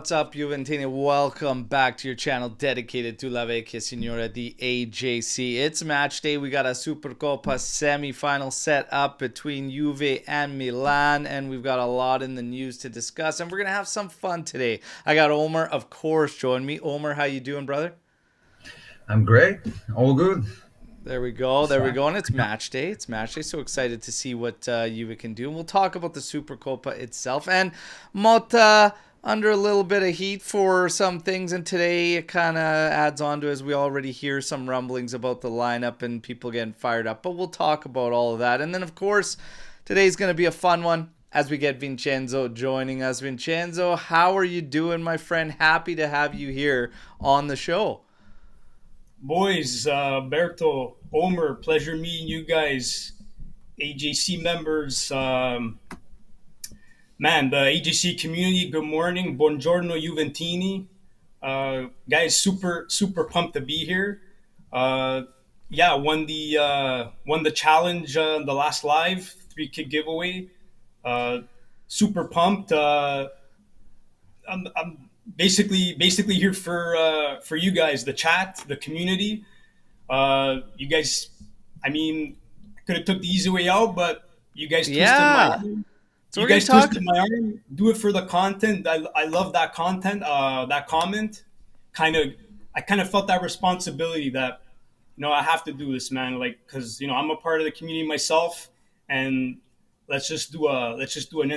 What's up, Juventini? Welcome back to your channel dedicated to La Vecchia Signora, the AJC. It's match day. We got a Supercoppa semi-final set up between Juve and Milan, and we've got a lot in the news to discuss, and we're going to have some fun today. I got Omer, of course, join me. Omer, how you doing, brother? I'm great. All good. There we go. It's There we fine. go. And it's match day. It's match day. So excited to see what Juve can do. And we'll talk about the Supercoppa itself. And Motta under a little bit of heat for some things. And today it kind of adds on to as we already hear some rumblings about the lineup and people getting fired up. But we'll talk about all of that. And then, of course, today's going to be a fun one as we get Vincenzo joining us. Vincenzo, how are you doing, my friend? Happy to have you here on the show. Boys, Alberto, Omer, pleasure meeting you guys, AJC members. Man, the AJC community, good morning. Buongiorno, Juventini. Guys, super pumped to be here. Uh, yeah, won the challenge, the last live 3 kit giveaway. Uh, Super pumped. I'm basically here for you guys, the chat, the community. You guys, I mean, I could have took the easy way out, but you guys twisted my Yeah. arm. So You we're going guys to talk. twisted my arm. Do it for the content. I love that content. That comment, kind of, I kind of felt that responsibility that I have to do this, man. Like, because I'm a part of the community myself, and let's just do an Yeah.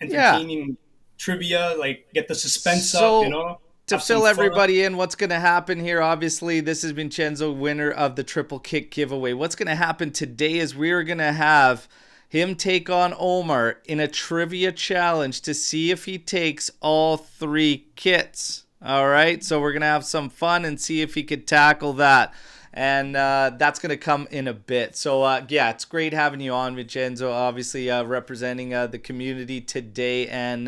entertaining trivia, like get the suspense up, So to have some fill fun. everybody in, what's going to happen here? Obviously, this is Vincenzo, winner of the triple kick giveaway. What's going to happen today is we're going to have him take on Omer in a trivia challenge to see if he takes all 3 kits. All right, so we're going to have some fun and see if he could tackle that. And that's going to come in a bit. So, yeah, it's great having you on, Vincenzo, obviously representing the community today. And,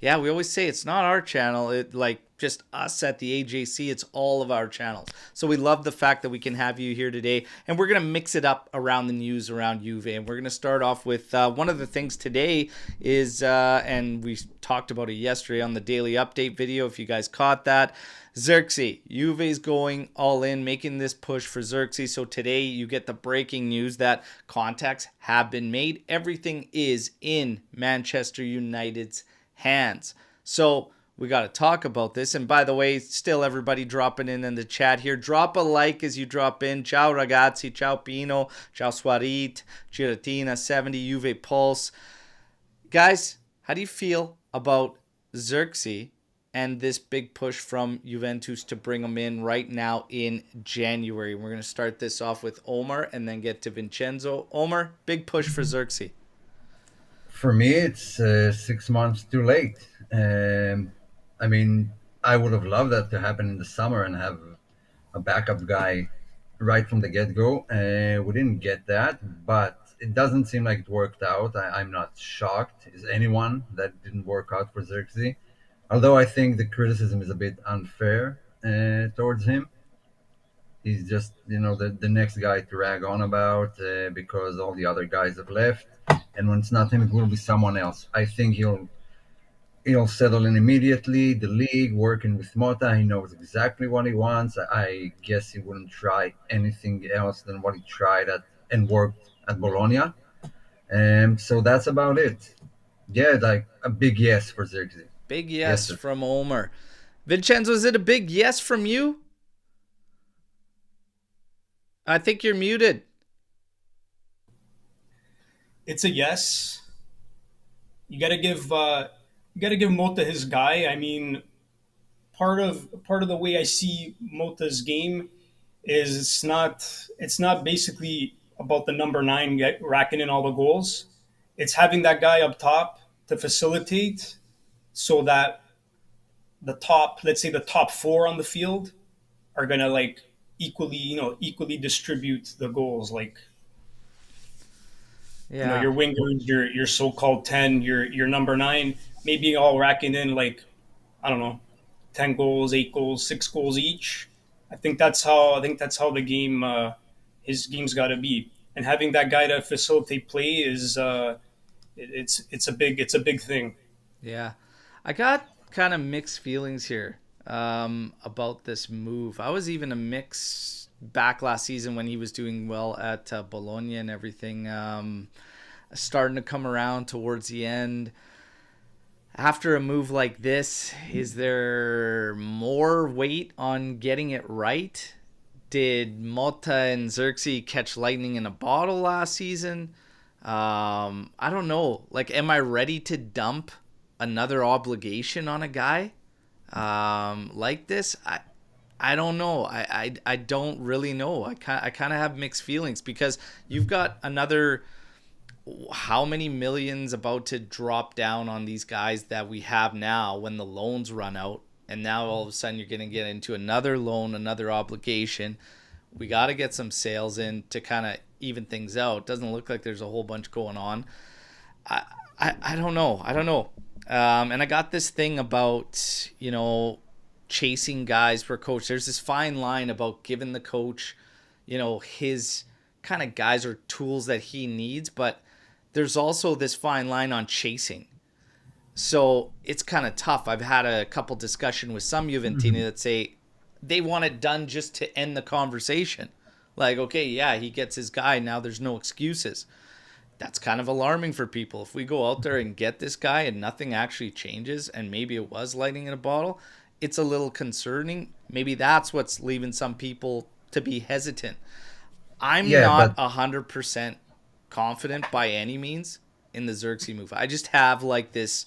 yeah, we always say it's not our channel. It like just us at the AJC. It's all of our channels. So we love the fact that we can have you here today. And we're going to mix it up around the news around Juve. And we're going to start off with one of the things today is, and we talked about it yesterday on the daily update video, if you guys caught that, Zirkzee. Juve's going all in, making this push for Zirkzee. So today you get the breaking news that contacts have been made. Everything is in Manchester United's hands. So we got to talk about this. And by the way, still everybody dropping in the chat here. Drop a like as you drop in. Ciao ragazzi, ciao Pino, ciao Swarit, Giratina, 70 Juve Pulse. Guys, how do you feel about Zirkzee and this big push from Juventus to bring him in right now in January? We're going to start this off with Omer and then get to Vincenzo. Omer, big push for Zirkzee. For me, it's 6 months too late. I mean, I would have loved that to happen in the summer and have a backup guy right from the get go. We didn't get that, but it doesn't seem like it worked out. I'm not shocked. Is anyone that didn't work out for Zirkzee? Although I think the criticism is a bit unfair towards him. He's just, the next guy to rag on about because all the other guys have left. And when it's not him, it will be someone else. I think he'll settle in immediately. The league, working with Motta, he knows exactly what he wants. I guess he wouldn't try anything else than what he tried at and worked at Bologna. So that's about it. Yeah, like a big yes for Zirkzee. Big Yes, yes sir. from Omer. Vincenzo, is it a big yes from you? I think you're muted. It's a yes. You gotta give Mota his guy. I mean, part of the way I see Mota's game is it's not basically about the number nine racking in all the goals. It's having that guy up top to facilitate so that let's say the top four on the field are gonna like equally distribute the goals. Like Yeah. your wingers, your so-called 10, your number nine, maybe all racking in like I don't know, 10 goals, 8 goals, 6 goals each. I think that's how the game his game's got to be, and having that guy to facilitate play is it's a big thing. Yeah. I got kind of mixed feelings here about this move. I was even a mix back last season when he was doing well at Bologna and everything. Starting to come around towards the end. After a move like this, is there more weight on getting it right? Did Motta and Zirkzee catch lightning in a bottle last season? I don't know. Like, am I ready to dump another obligation on a guy like this? I don't know. I don't really know. I kind of have mixed feelings because you've got another how many millions about to drop down on these guys that we have now when the loans run out, and now all of a sudden you're going to get into another loan, another obligation. We got to get some sales in to kind of even things out. Doesn't look like there's a whole bunch going on. I don't know. And I got this thing about, chasing guys for coach. There's this fine line about giving the coach, his kind of guys or tools that he needs, but there's also this fine line on chasing. So it's kind of tough. I've had a couple discussion with some Juventini that say they want it done just to end the conversation. Like, okay, yeah, he gets his guy. Now there's no excuses. That's kind of alarming for people. If we go out there and get this guy and nothing actually changes, and maybe it was lightning in a bottle, it's a little concerning. Maybe that's what's leaving some people to be hesitant. I'm not 100% confident by any means in the Zirkzee move. I just have like this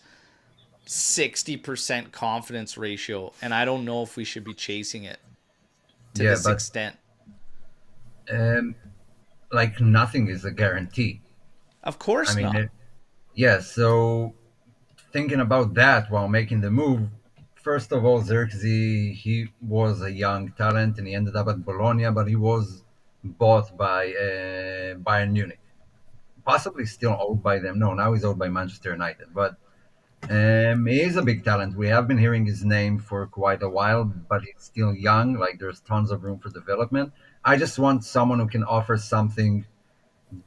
60% confidence ratio, and I don't know if we should be chasing it to this extent. Like nothing is a guarantee. Of course not. So thinking about that while making the move, first of all, Zirkzee, he was a young talent and he ended up at Bologna, but he was bought by Bayern Munich. Possibly still owned by them. No, now he's owned by Manchester United. But he is a big talent. We have been hearing his name for quite a while, but he's still young. Like, there's tons of room for development. I just want someone who can offer something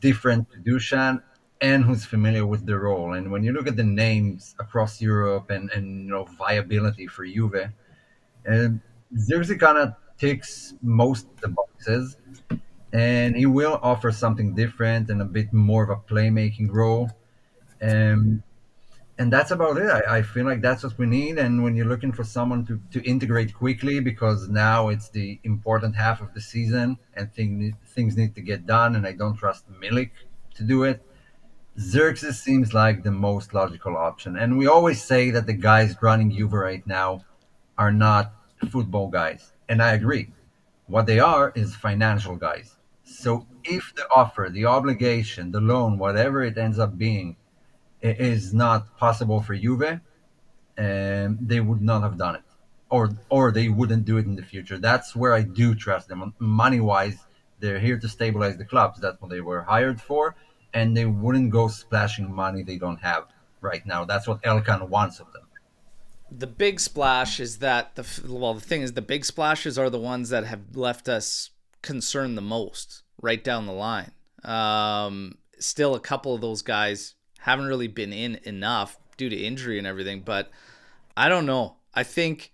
different to Dushan and who's familiar with the role. And when you look at the names across Europe and viability for Juve, Zirkzee kind of ticks most of the boxes, and he will offer something different and a bit more of a playmaking role. Um, and that's about it. I feel like that's what we need. And when you're looking for someone to integrate quickly, because now it's the important half of the season and things need to get done, and I don't trust Milik to do it, Zirkzee seems like the most logical option. And we always say that the guys running Juve right now are not football guys. And I agree. What they are is financial guys. So if the offer, the obligation, the loan, whatever it ends up being, is not possible for Juve, they would not have done it, or they wouldn't do it in the future. That's where I do trust them. Money wise, they're here to stabilize the clubs. That's what they were hired for, and they wouldn't go splashing money they don't have right now. That's what Elkan wants of them. The big splash is that the thing is the big splashes are the ones that have left us concerned the most right down the line. Still, a couple of those guys haven't really been in enough due to injury and everything, but I don't know. I think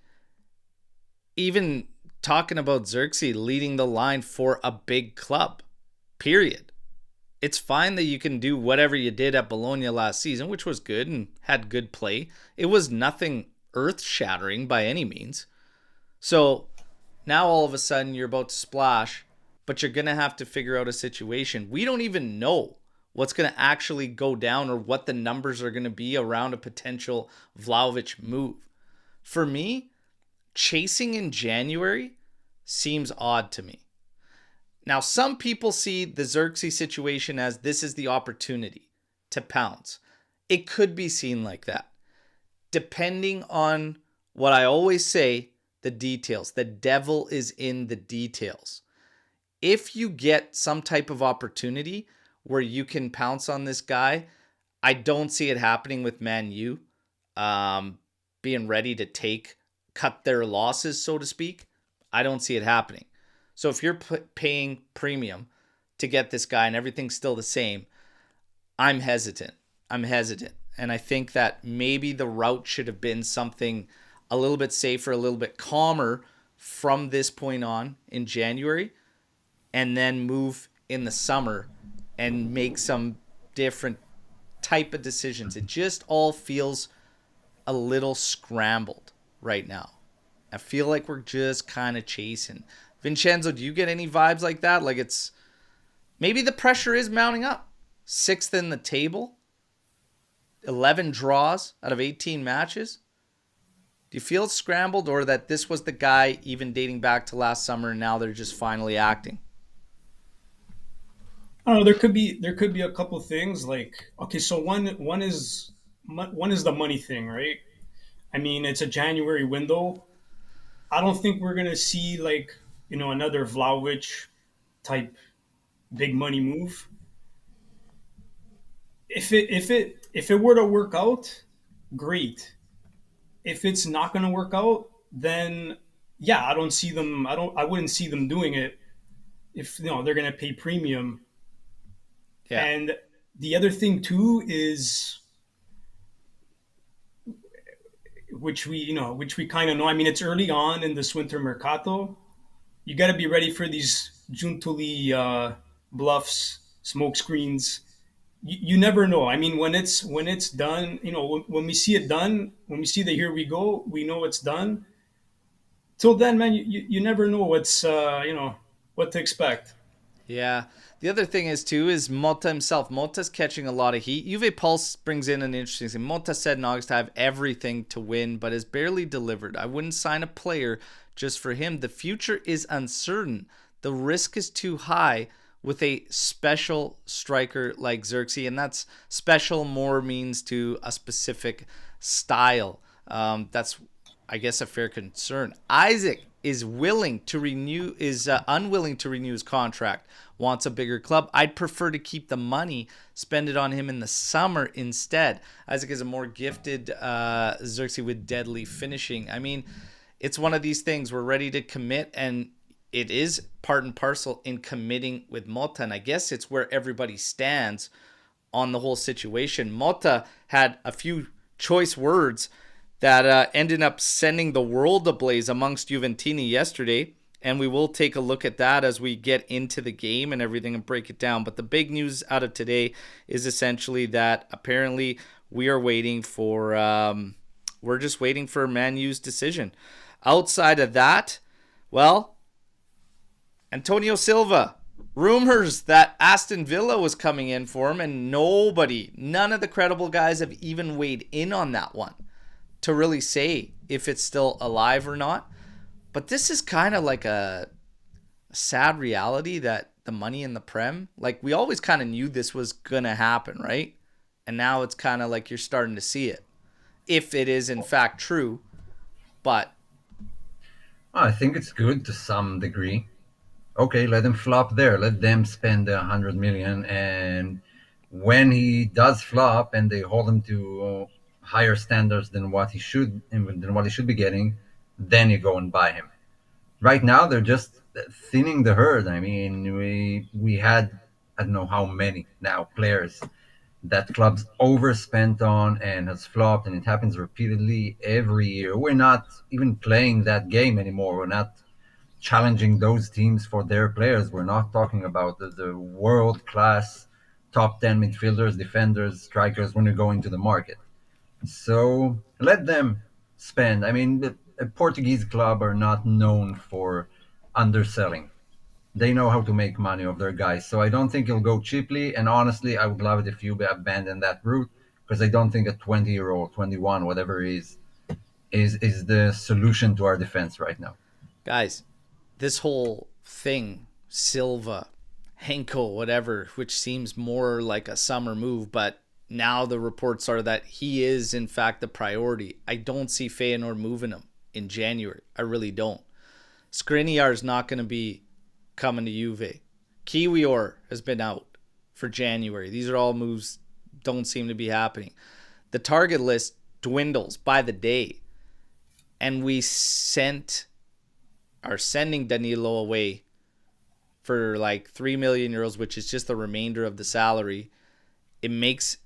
even talking about Zirkzee leading the line for a big club, period. It's fine that you can do whatever you did at Bologna last season, which was good and had good play. It was nothing earth-shattering by any means. So now all of a sudden you're about to splash, but you're going to have to figure out a situation. We don't even know what's going to actually go down or what the numbers are going to be around a potential Vlahovic move. For me, chasing in January seems odd to me. Now, some people see the Zirkzee situation as this is the opportunity to pounce. It could be seen like that. Depending on what I always say, the details. The devil is in the details. If you get some type of opportunity where you can pounce on this guy, I don't see it happening with Man U being ready to cut their losses, so to speak. I don't see it happening. So if you're paying premium to get this guy and everything's still the same, I'm hesitant. And I think that maybe the route should have been something a little bit safer, a little bit calmer from this point on in January, and then move in the summer and make some different type of decisions. It just all feels a little scrambled right now. I feel like we're just kind of chasing. Vincenzo, do you get any vibes like that? Like it's maybe the pressure is mounting up. 6th in the table, 11 draws out of 18 matches. Do you feel it's scrambled, or that this was the guy even dating back to last summer and now they're just finally acting? I don't know. There could be a couple things like, okay, so one is the money thing, right? I mean, it's a January window. I don't think we're gonna see like another Vlahovic type big money move. If it were to work out, great. If it's not gonna work out, then yeah, I don't see them. I wouldn't see them doing it if they're gonna pay premium. Yeah. And the other thing too is which we kind of know. I mean, it's early on in this winter mercato. You got to be ready for these Giuntoli bluffs, smoke screens. You never know. I mean, when it's done, when we see it done, when we see the here we go, we know it's done. Till then, man, you never know what to expect. Yeah. The other thing is, too, is Motta himself. Motta's catching a lot of heat. Juve Pulse brings in an interesting thing. Motta said in August to have everything to win, but has barely delivered. I wouldn't sign a player just for him. The future is uncertain. The risk is too high with a special striker like Zirkzee, and that's special more means to a specific style. That's, I guess, a fair concern. Isaac is unwilling to renew his contract, wants a bigger club. I'd prefer to keep the money, spend it on him in the summer instead. Isaac is a more gifted Zirkzee with deadly finishing. I mean, it's one of these things. We're ready to commit, and it is part and parcel in committing with Motta, and I guess it's where everybody stands on the whole situation. Motta had a few choice words that ended up sending the world ablaze amongst Juventini yesterday. And we will take a look at that as we get into the game and everything and break it down. But the big news out of today is essentially that apparently we are waiting for, we're just waiting for Man U's decision. Outside of that, well, Antonio Silva, rumors that Aston Villa was coming in for him, and none of the credible guys have even weighed in on that one to really say if it's still alive or not. But this is kind of like a sad reality that the money in the Prem, like we always kind of knew this was going to happen, right? And now it's kind of like you're starting to see it, if it is in fact true. But I think it's good to some degree. Okay, let them flop there. Let them spend 100 million, and when he does flop and they hold him to higher standards than what he should be getting, then you go and buy him. Right now, they're just thinning the herd. I mean, we had, I don't know how many now players that clubs overspent on and has flopped, and it happens repeatedly every year. We're not even playing that game anymore. We're not challenging those teams for their players. We're not talking about the world-class top 10 midfielders, defenders, strikers when you go into the market. So let them spend. I mean, a Portuguese club are not known for underselling. They know how to make money of their guys. So I don't think he'll go cheaply. And honestly, I would love it if you abandon that route, because I don't think a 20-year-old, 21, whatever he is the solution to our defense right now. Guys, this whole thing, Silva, Henko, whatever, which seems more like a summer move, but now the reports are that he is, in fact, the priority. I don't see Feyenoord moving him in January. I really don't. Skriniar is not going to be coming to Juve. Kiwior has been out for January. These are all moves don't seem to be happening. The target list dwindles by the day. And we are sending Danilo away for like 3 million euros, which is just the remainder of the salary. It makes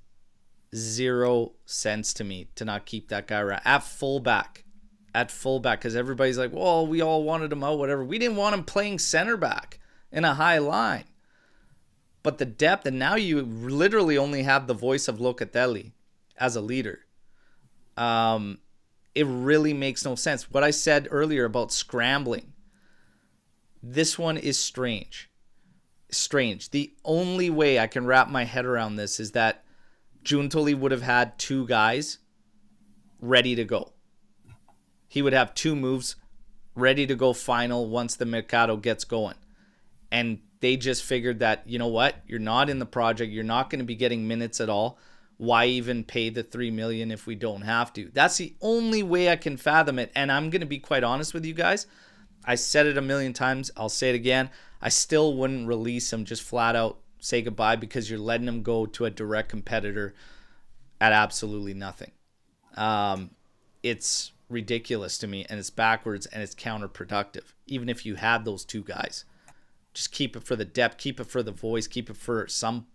zero sense to me to not keep that guy around at fullback. Because everybody's like, well, we all wanted him out, whatever. We didn't want him playing center back in a high line. But the depth, and now you literally only have the voice of Locatelli as a leader. It really makes no sense. What I said earlier about scrambling, this one is strange. The only way I can wrap my head around this is that Giuntoli would have had two guys ready to go. He would have two moves ready to go final once the Mercato gets going. And they just figured that, you know what? You're not in the project. You're not going to be getting minutes at all. Why even pay the $3 million if we don't have to? That's the only way I can fathom it. And I'm going to be quite honest with you guys. I said it a million times. I'll say it again. I still wouldn't release him, just flat out say goodbye, because you're letting him go to a direct competitor at absolutely nothing. It's ridiculous to me, and it's backwards, and it's counterproductive. Even if you had those two guys, just keep it for the depth, keep it for the voice, keep it for some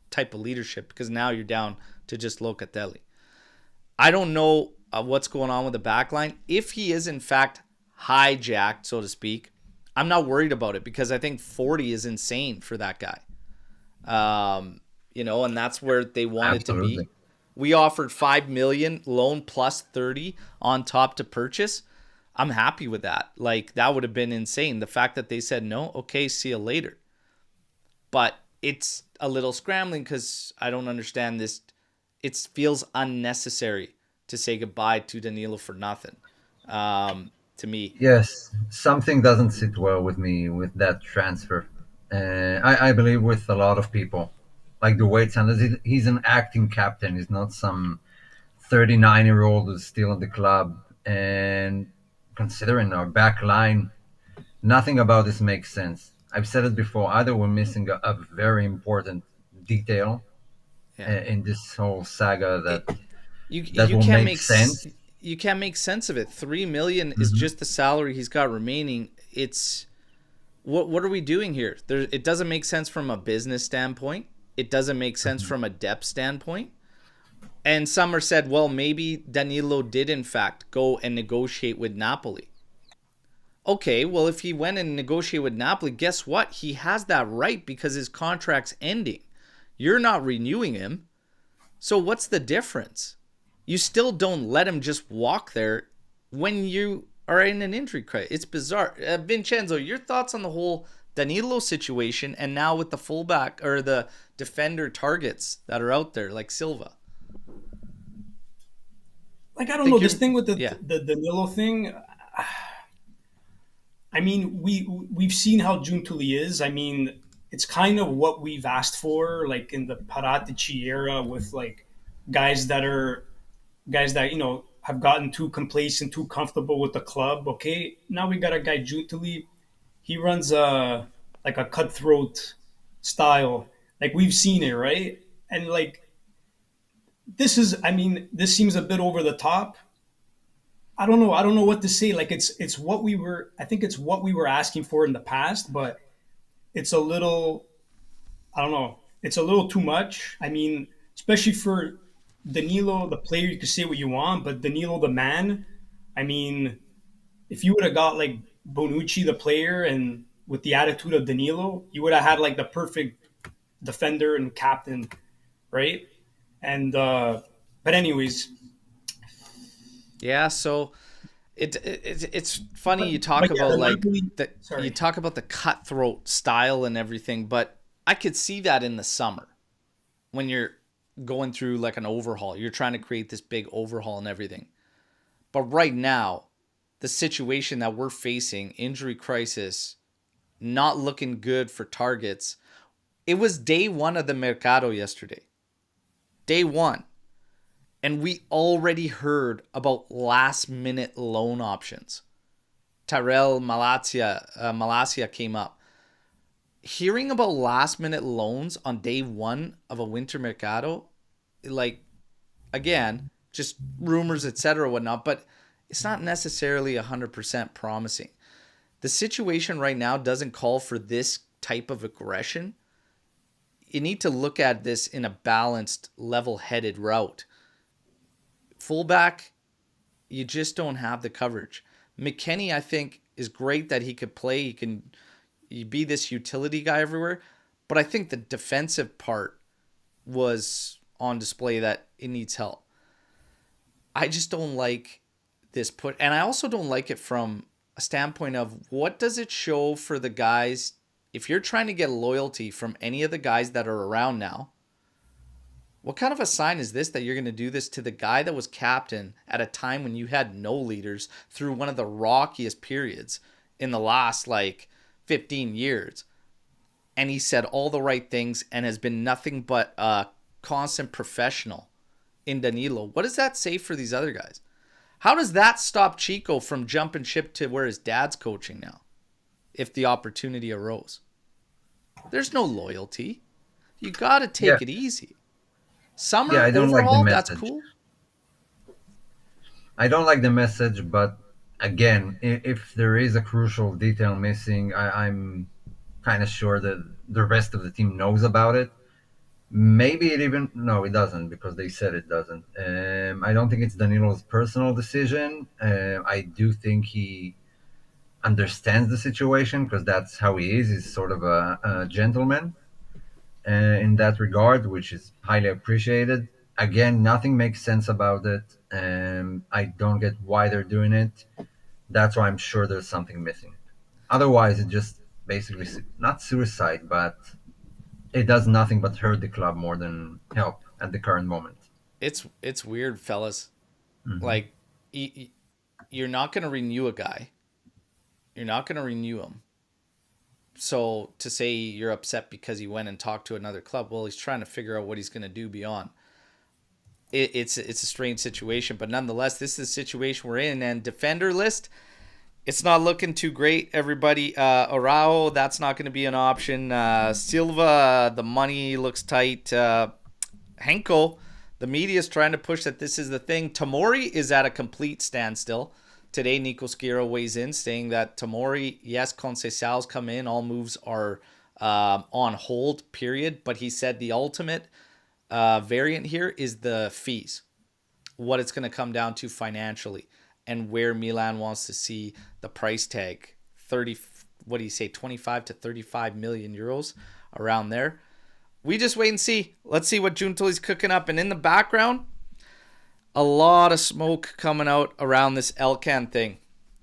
type of leadership, because now you're down to just Locatelli. I don't know what's going on with the back line. If he is in fact hijacked, so to speak, I'm not worried about it, because I think 40 is insane for that guy. And that's where they want Absolutely. it to be. We offered $5 million loan plus 30 on top to purchase. I'm happy with that. Like, that would have been insane. The fact that they said no, okay, see you later. But it's a little scrambling, because I don't understand this. It feels unnecessary to say goodbye to Danilo for nothing. To me. Yes, something doesn't sit well with me with that transfer. I believe with a lot of people, like the way it sounds, he's an acting captain. He's not some 39-year-old who's still in the club. And considering our back line, nothing about this makes sense. I've said it before. Either we're missing a very important detail in this whole saga that You will can't make sense. You can't make sense of it. $3 million is just the salary he's got remaining. It's what are we doing here? It doesn't make sense from a business standpoint. It doesn't make sense from a depth standpoint. And some are said, well, maybe Danilo did in fact go and negotiate with Napoli. Okay, well, if he went and negotiated with Napoli, guess what? He has that right, because his contract's ending. You're not renewing him. So what's the difference? You still don't let him just walk there when you are in an injury crisis. It's bizarre. Vincenzo, your thoughts on the whole Danilo situation, and now with the fullback or the defender targets that are out there, like Silva? Like, I don't know, this thing with the Danilo thing. I mean, we've seen how Giuntoli is. I mean, it's kind of what we've asked for, like in the Paratici era, with like guys that have gotten too complacent, too comfortable with the club. Okay, now we got a guy Giuntoli. He runs a cutthroat style. Like, we've seen it, right? And like, this seems a bit over the top. I don't know what to say. Like, it's what we were. I think it's what we were asking for in the past, but it's a little. I don't know. It's a little too much. I mean, especially for Danilo, the player. You can say what you want, but Danilo, the man. I mean, if you would have got like Bonucci, the player, and with the attitude of Danilo, you would have had like the perfect defender and captain, right? And but anyways. Yeah, so it's funny you talk about you talk about the cutthroat style and everything, but I could see that in the summer when you're going through like an overhaul. You're trying to create this big overhaul and everything. But right now, the situation that we're facing, injury crisis, not looking good for targets. It was day one of the Mercato yesterday. Day one. And we already heard about last-minute loan options. Tyrell Malacia came up. Hearing about last-minute loans on day one of a winter mercado, like, again, just rumors, etc., whatnot, but it's not necessarily 100% promising. The situation right now doesn't call for this type of aggression. you need to look at this in a balanced, level-headed route. Fullback, you just don't have the coverage. McKennie, I think, is great that he could play. He can be this utility guy everywhere. But I think the defensive part was on display that it needs help. I just don't like this put. And I also don't like it from a standpoint of what does it show for the guys. If you're trying to get loyalty from any of the guys that are around now, what kind of a sign is this that you're going to do this to the guy that was captain at a time when you had no leaders through one of the rockiest periods in the last 15 years? And he said all the right things and has been nothing but a constant professional in Danilo. What does that say for these other guys? How does that stop Chico from jumping ship to where his dad's coaching now if the opportunity arose? There's no loyalty. You got to take it easy. Summer I don't overall, like the that's message. cool. I don't like the message, but again, if there is a crucial detail missing, I'm kind of sure that the rest of the team knows about it. Maybe no, it doesn't, because they said it doesn't. I don't think it's Danilo's personal decision. I do think he understands the situation, because that's how he is. He's sort of a gentleman in that regard, which is highly appreciated. Again, nothing makes sense about it. I don't get why they're doing it. That's why I'm sure there's something missing. Otherwise, it just basically, not suicide, but it does nothing but hurt the club more than help at the current moment. It's weird, fellas. Mm-hmm. You're not going to renew a guy. You're not going to renew him. So to say you're upset because he went and talked to another club, well, he's trying to figure out what he's going to do beyond. It's a strange situation, but nonetheless, this is the situation we're in. And defender list, it's not looking too great, everybody. Araujo, that's not going to be an option. Silva, the money looks tight. Henko, the media is trying to push that this is the thing. Tomori is at a complete standstill. Today, Nico Skira weighs in, saying that Tomori, yes, Conceição's come in. All moves are on hold, period. But he said the ultimate variant here is the fees, what it's going to come down to financially, and where Milan wants to see the price tag. 25 to 35 million euros, around there. We just wait and see. Let's see what Giuntoli's cooking up. And in the background, a lot of smoke coming out around this Elkan thing.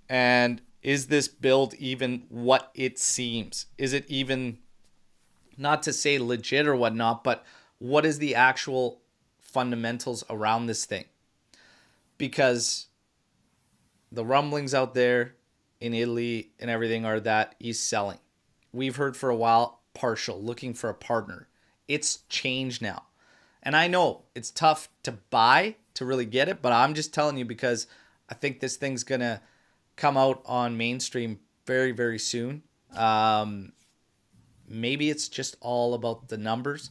And is this build even what it seems? Is it even, not to say legit or whatnot, but what is the actual fundamentals around this thing? Because the rumblings out there in Italy and everything are that he's selling. We've heard for a while partial, looking for a partner. It's changed now. And I know it's tough to buy to really get it, but I'm just telling you because I think this thing's going to come out on mainstream very, very soon. Maybe it's just all about the numbers,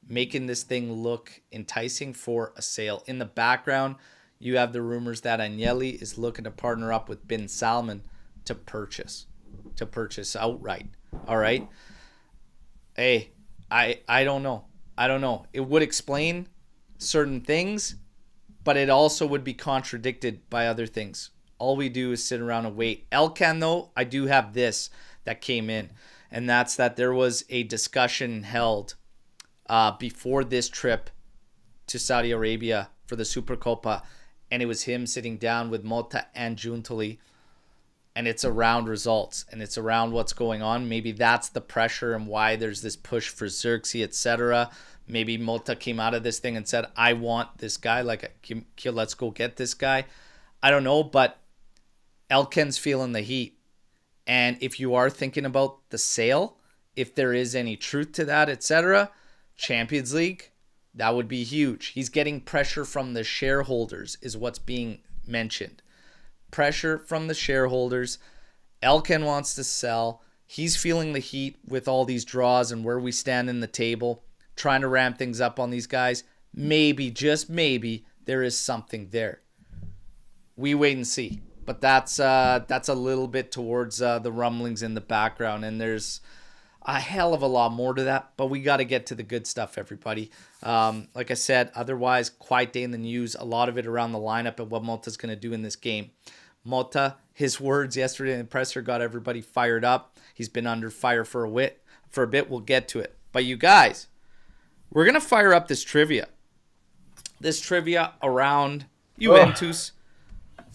making this thing look enticing for a sale. In the background, you have the rumors that Agnelli is looking to partner up with Bin Salman to purchase outright. All right. Hey, I don't know. It would explain certain things, but it also would be contradicted by other things. All we do is sit around and wait. Elkan, though, I do have this that came in, and that's that there was a discussion held before this trip to Saudi Arabia for the Supercoppa, and it was him sitting down with Motta and Giuntoli, and it's around results, and it's around what's going on. Maybe that's the pressure and why there's this push for Zirkzee, etc. Maybe Motta came out of this thing and said, I want this guy, let's go get this guy. I don't know, but Elkan's feeling the heat. And if you are thinking about the sale, if there is any truth to that, etc., Champions League, that would be huge. He's getting pressure from the shareholders is what's being mentioned. Pressure from the shareholders. Elkan wants to sell. He's feeling the heat with all these draws and where we stand in the table, trying to ramp things up on these guys. Maybe, just maybe, there is something there. We wait and see. But that's a little bit towards the rumblings in the background. And there's a hell of a lot more to that, but we got to get to the good stuff, everybody. Like I said, otherwise, quiet day in the news, a lot of it around the lineup and what Motta's going to do in this game. Motta, his words yesterday in the presser got everybody fired up. He's been under fire for a bit. We'll get to it. But you guys, we're going to fire up this trivia. This trivia around Juventus.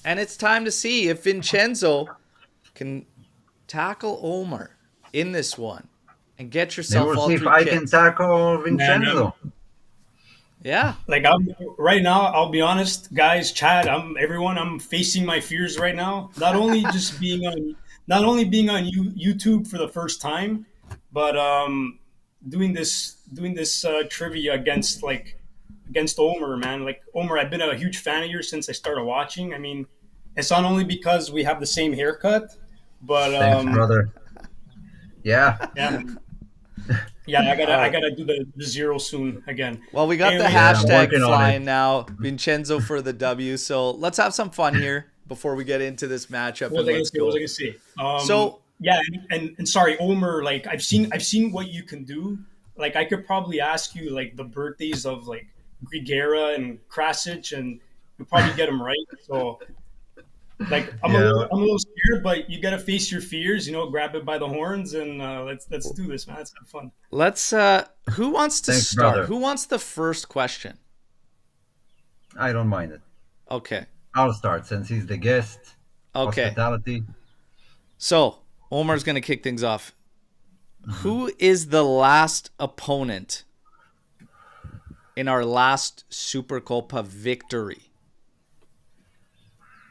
And it's time to see if Vincenzo can tackle Omer in this one and get yourself We'll all see three if I kits. can tackle Vincenzo. Yeah. Like right now, I'll be honest, guys, chat. I'm facing my fears right now. Not only being on YouTube for the first time, but doing this trivia against Omer, man. Like Omer, I've been a huge fan of yours since I started watching. I mean, it's not only because we have the same haircut, but Thanks, brother. Yeah. yeah. Yeah, I gotta do the zero soon again. Well, we got the Anyway, hashtag working on flying it. now. Vincenzo for the W. So let's have some fun here before we get into this matchup. What was I gonna say? So yeah, and sorry, Omer. Like I've seen what you can do. Like I could probably ask you like the birthdays of like Grigera and Krasic, and you'll probably get them right. So like I'm a little scared, but you gotta face your fears. You know, grab it by the horns, and let's do this, man. Let's have fun. let's. Who wants to Thanks, start? brother. Who wants the first question? I don't mind it. Okay. I'll start since he's the guest. Okay. Hospitality. So Omar's gonna kick things off. Who is the last opponent in our last Supercoppa victory?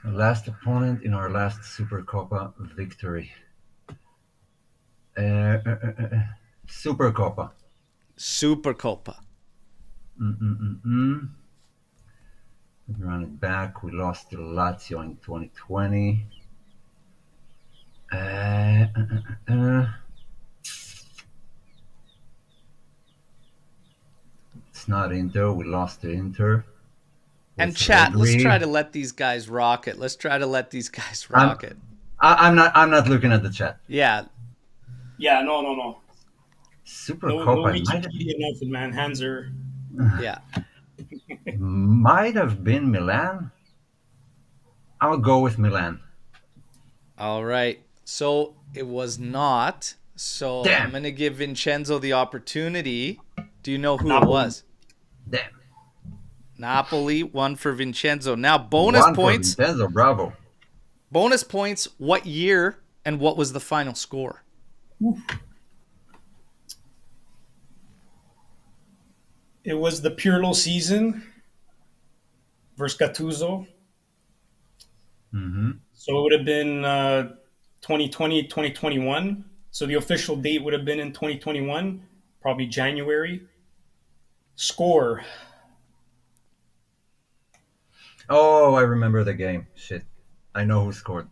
The last opponent in our last Supercoppa victory. Supercoppa. Supercoppa. Let me run it back. We lost to Lazio in 2020. It's not Inter. We lost to Inter. And With chat, let's Rodri. try to let these guys rock it. Let's try to let these guys rock it. I'm not looking at the chat. Yeah. Yeah, no. Supercoppa No Wikipedia nothing, man. Hands are. Yeah. might have been Milan. I'll go with Milan. All right. So it was not. So Damn. I'm going to give Vincenzo the opportunity. Do you know who Napoli. it was? Damn. Napoli, one for Vincenzo. Now, bonus One for points. Vincenzo, bravo. Bonus points. What year and what was the final score? It was the Pirlo season versus Gattuso. Mm-hmm. So it would have been 2020, 2021. So the official date would have been in 2021, probably January. Score. Oh, I remember the game. Shit. I know who scored.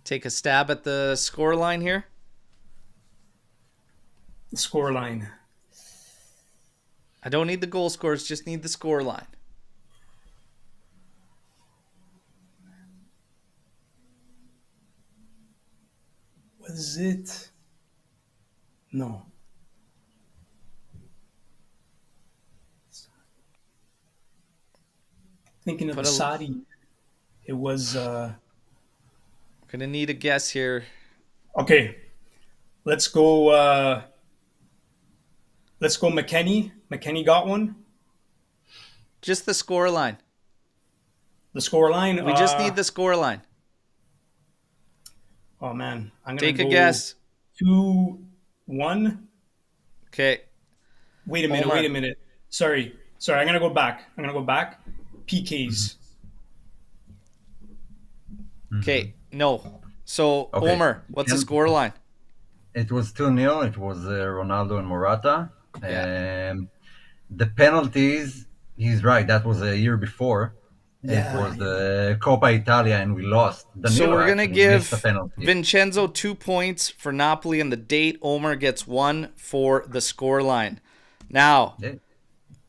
Take a stab at the score line here. The score line. I don't need the goal scores, just need the score line. Was it? No. Thinking of Put the a- Saudi. It was. Gonna need a guess here. Okay. Let's go. Let's go McKennie. McKennie got one. Just the score line. The score line. We just need the score line. Oh man, I'm gonna Take a go guess. 2-1. Okay. Wait a minute. Omar. Wait a minute. Sorry. I'm gonna go back. PKs. Okay. No. So, Okay. Omer, what's the Can- score line? It was 2-0. It was Ronaldo and Morata. Yeah. The penalties, he's right. That was a year before. Yeah. It was the Coppa Italia and we lost. Danilo So we're gonna actually missed give the penalty. Vincenzo 2 points for Napoli and the date. Omer gets 1 for the score line. Now Yeah.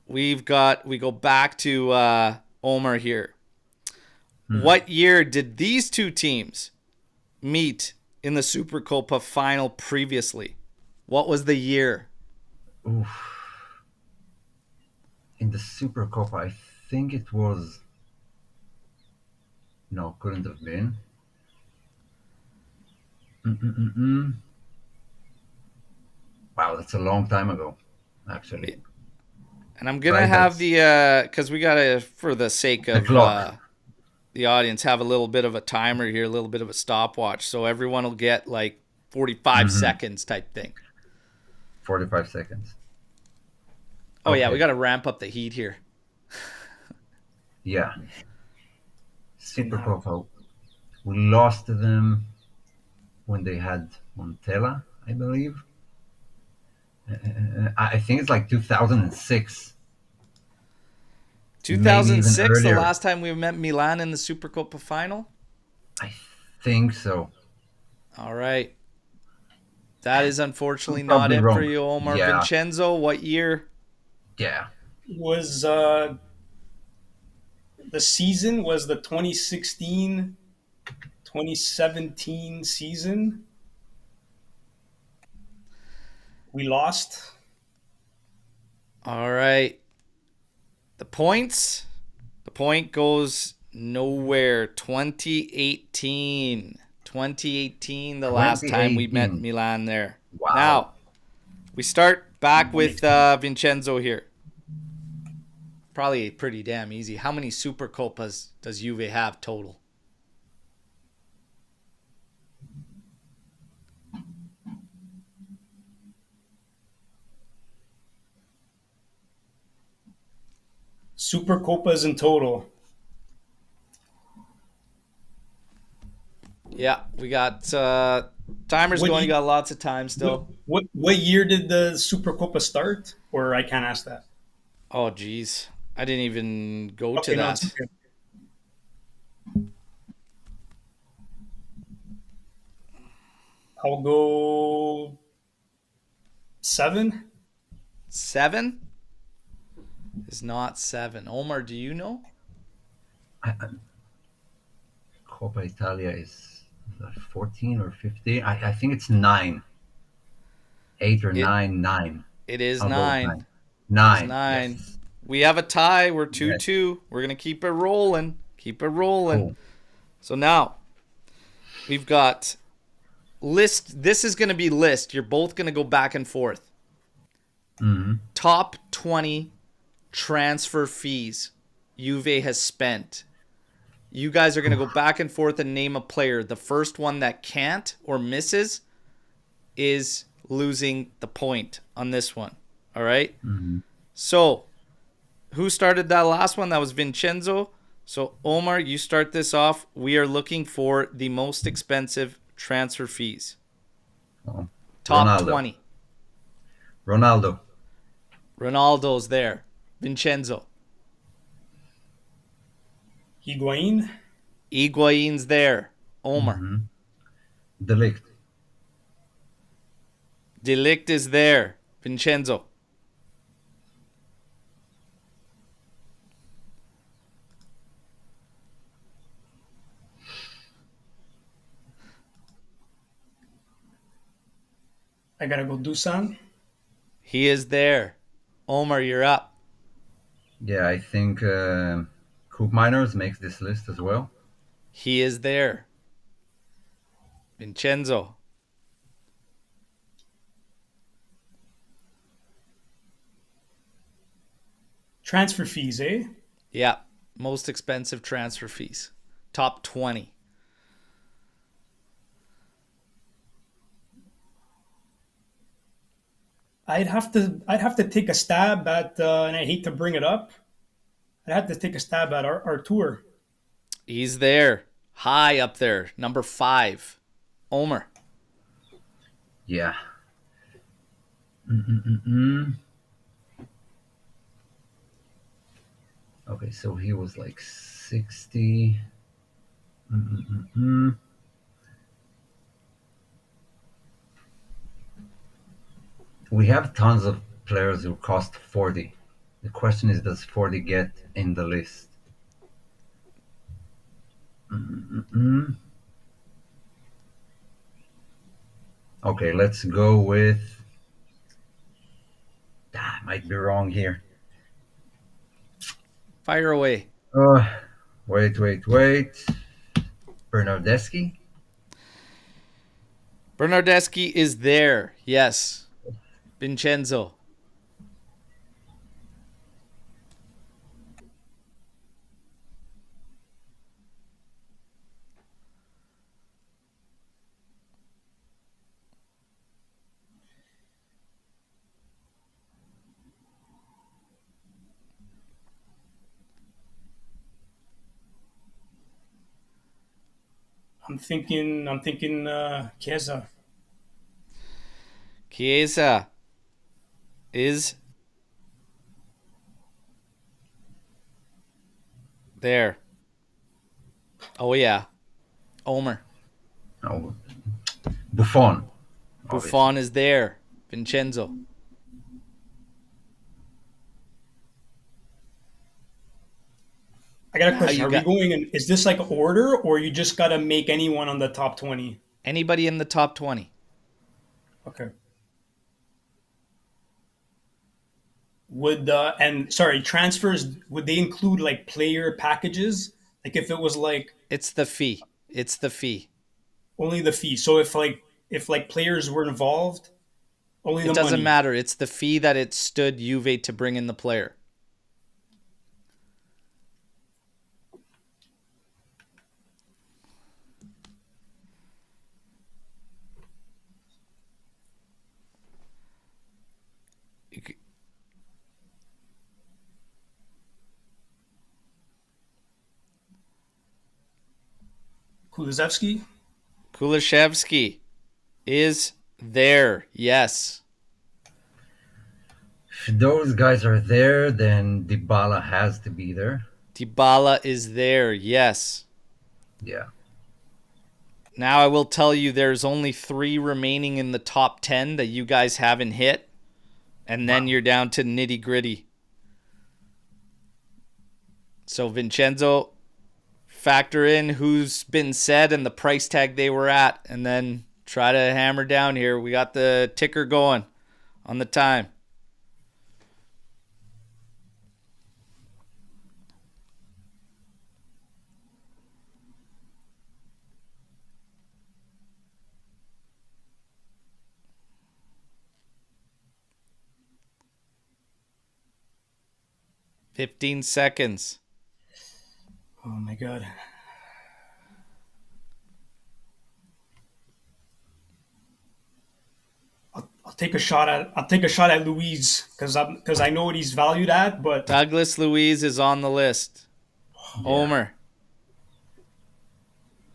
we go back to Omer here. What year did these two teams meet in the Supercoppa final previously? What was the year? Oof. In the Supercoppa, I think it was. No, couldn't have been. Mm-mm-mm-mm. Wow, that's a long time ago, actually. And I'm gonna Right? have That's the because we gotta, for the sake the of clock. the audience, have a little bit of a timer here, a little bit of a stopwatch, so everyone will get like 45 hmm seconds type thing. 45 seconds. Oh yeah, we Okay. gotta ramp up the heat here. Yeah. Okay, now. Supercoppa. We lost to them when they had Montella, I believe. I think it's like 2006, maybe even 2006, the earlier. last time we met Milan in the Supercoppa final. I think so. All right, that is I'm unfortunately not probably it for wrong. you, Omar. Yeah, Vincenzo, what year? yeah. Was the season was the 2016-2017 season. We lost. All right, the points. The point goes nowhere. 2018. 2018, the last time we met 2018. Milan there. Wow. Now, we start back That with makes sense. Vincenzo here. Probably pretty damn easy. How many Supercoppas does Juve have total? Super Copas in total. Yeah, we got timers What going. You ye- got lots of time what still. what year did the Super Copa start? Or I can't ask that. Oh, geez. I didn't even go to Okay, no, it's that. okay. I'll go 7. 7 is not 7. Omar, do you know? Coppa Italia is that 14 or 15. I think it's 9. 8 or It 9, 9. it is I'll go with 9. 9. It is 9. 9. Yes. We have a tie. We're Yes. 2-2. We're going to keep it rolling. Keep it rolling. Cool. So now we've got list. This is going to be list. You're both going to go back and forth. hmm Top 20 transfer fees Juve has spent. You guys are going to go back and forth and name a player. The first one that can't or misses is losing the point on this one. All right? hmm So, who started that last one? That was Vincenzo. So, Omar, you start this off. We are looking for the most expensive transfer fees. Oh. Top Ronaldo. 20. Ronaldo. Ronaldo's there. Vincenzo. Higuain. Higuain's there. Omar. hmm Delict. Delict is there. Vincenzo. I gotta go Dusan. He is there. Omar, you're up. Yeah, I think Coop Miners makes this list as well. He is there. Vincenzo. Transfer fees, eh? Yeah. Most expensive transfer fees. Top 20. I'd have to take a stab at and I hate to bring it up. I'd have to take a stab at our tour. He's there. High up there. Number 5. Omer. Yeah. Mm-mm-mm-mm. Okay, so he was like 60. Mm-mm-mm-mm. We have tons of players who cost 40. The question is, does 40 get in the list? Mm-mm-mm. Okay, let's go with. I might be wrong here. Fire away. Uh, wait. Bernardeschi? Bernardeschi is there. Yes. Vincenzo. I'm thinking Chiesa. Chiesa is there. Oh, yeah. Omer. Oh, Buffon. Obviously. Buffon is there. Vincenzo. I got a Now question. you Are we got going in? Is this like order, or you just got to make anyone on the top 20? anybody in the top 20. Okay. Would and sorry, transfers, would they include like player packages? Like if it was like It's the fee. It's the fee. only the fee. So if like players were involved, only It the doesn't money. matter. It's the fee that it stood Juve to bring in the player. Kulusevski? Kulishevsky is there. Yes. If those guys are there, then Dybala has to be there. Dybala is there. Yes. Yeah. Now I will tell you there's only 3 remaining in the top 10 that you guys haven't hit. And then you're down to nitty gritty. So Vincenzo, factor in who's been said and the price tag they were at. And then try to hammer down here. We got the ticker going on the time. $15 seconds. Oh my god. I'll take a shot at Louise because I know what he's valued at, but Douglas Luiz is on the list. Omer.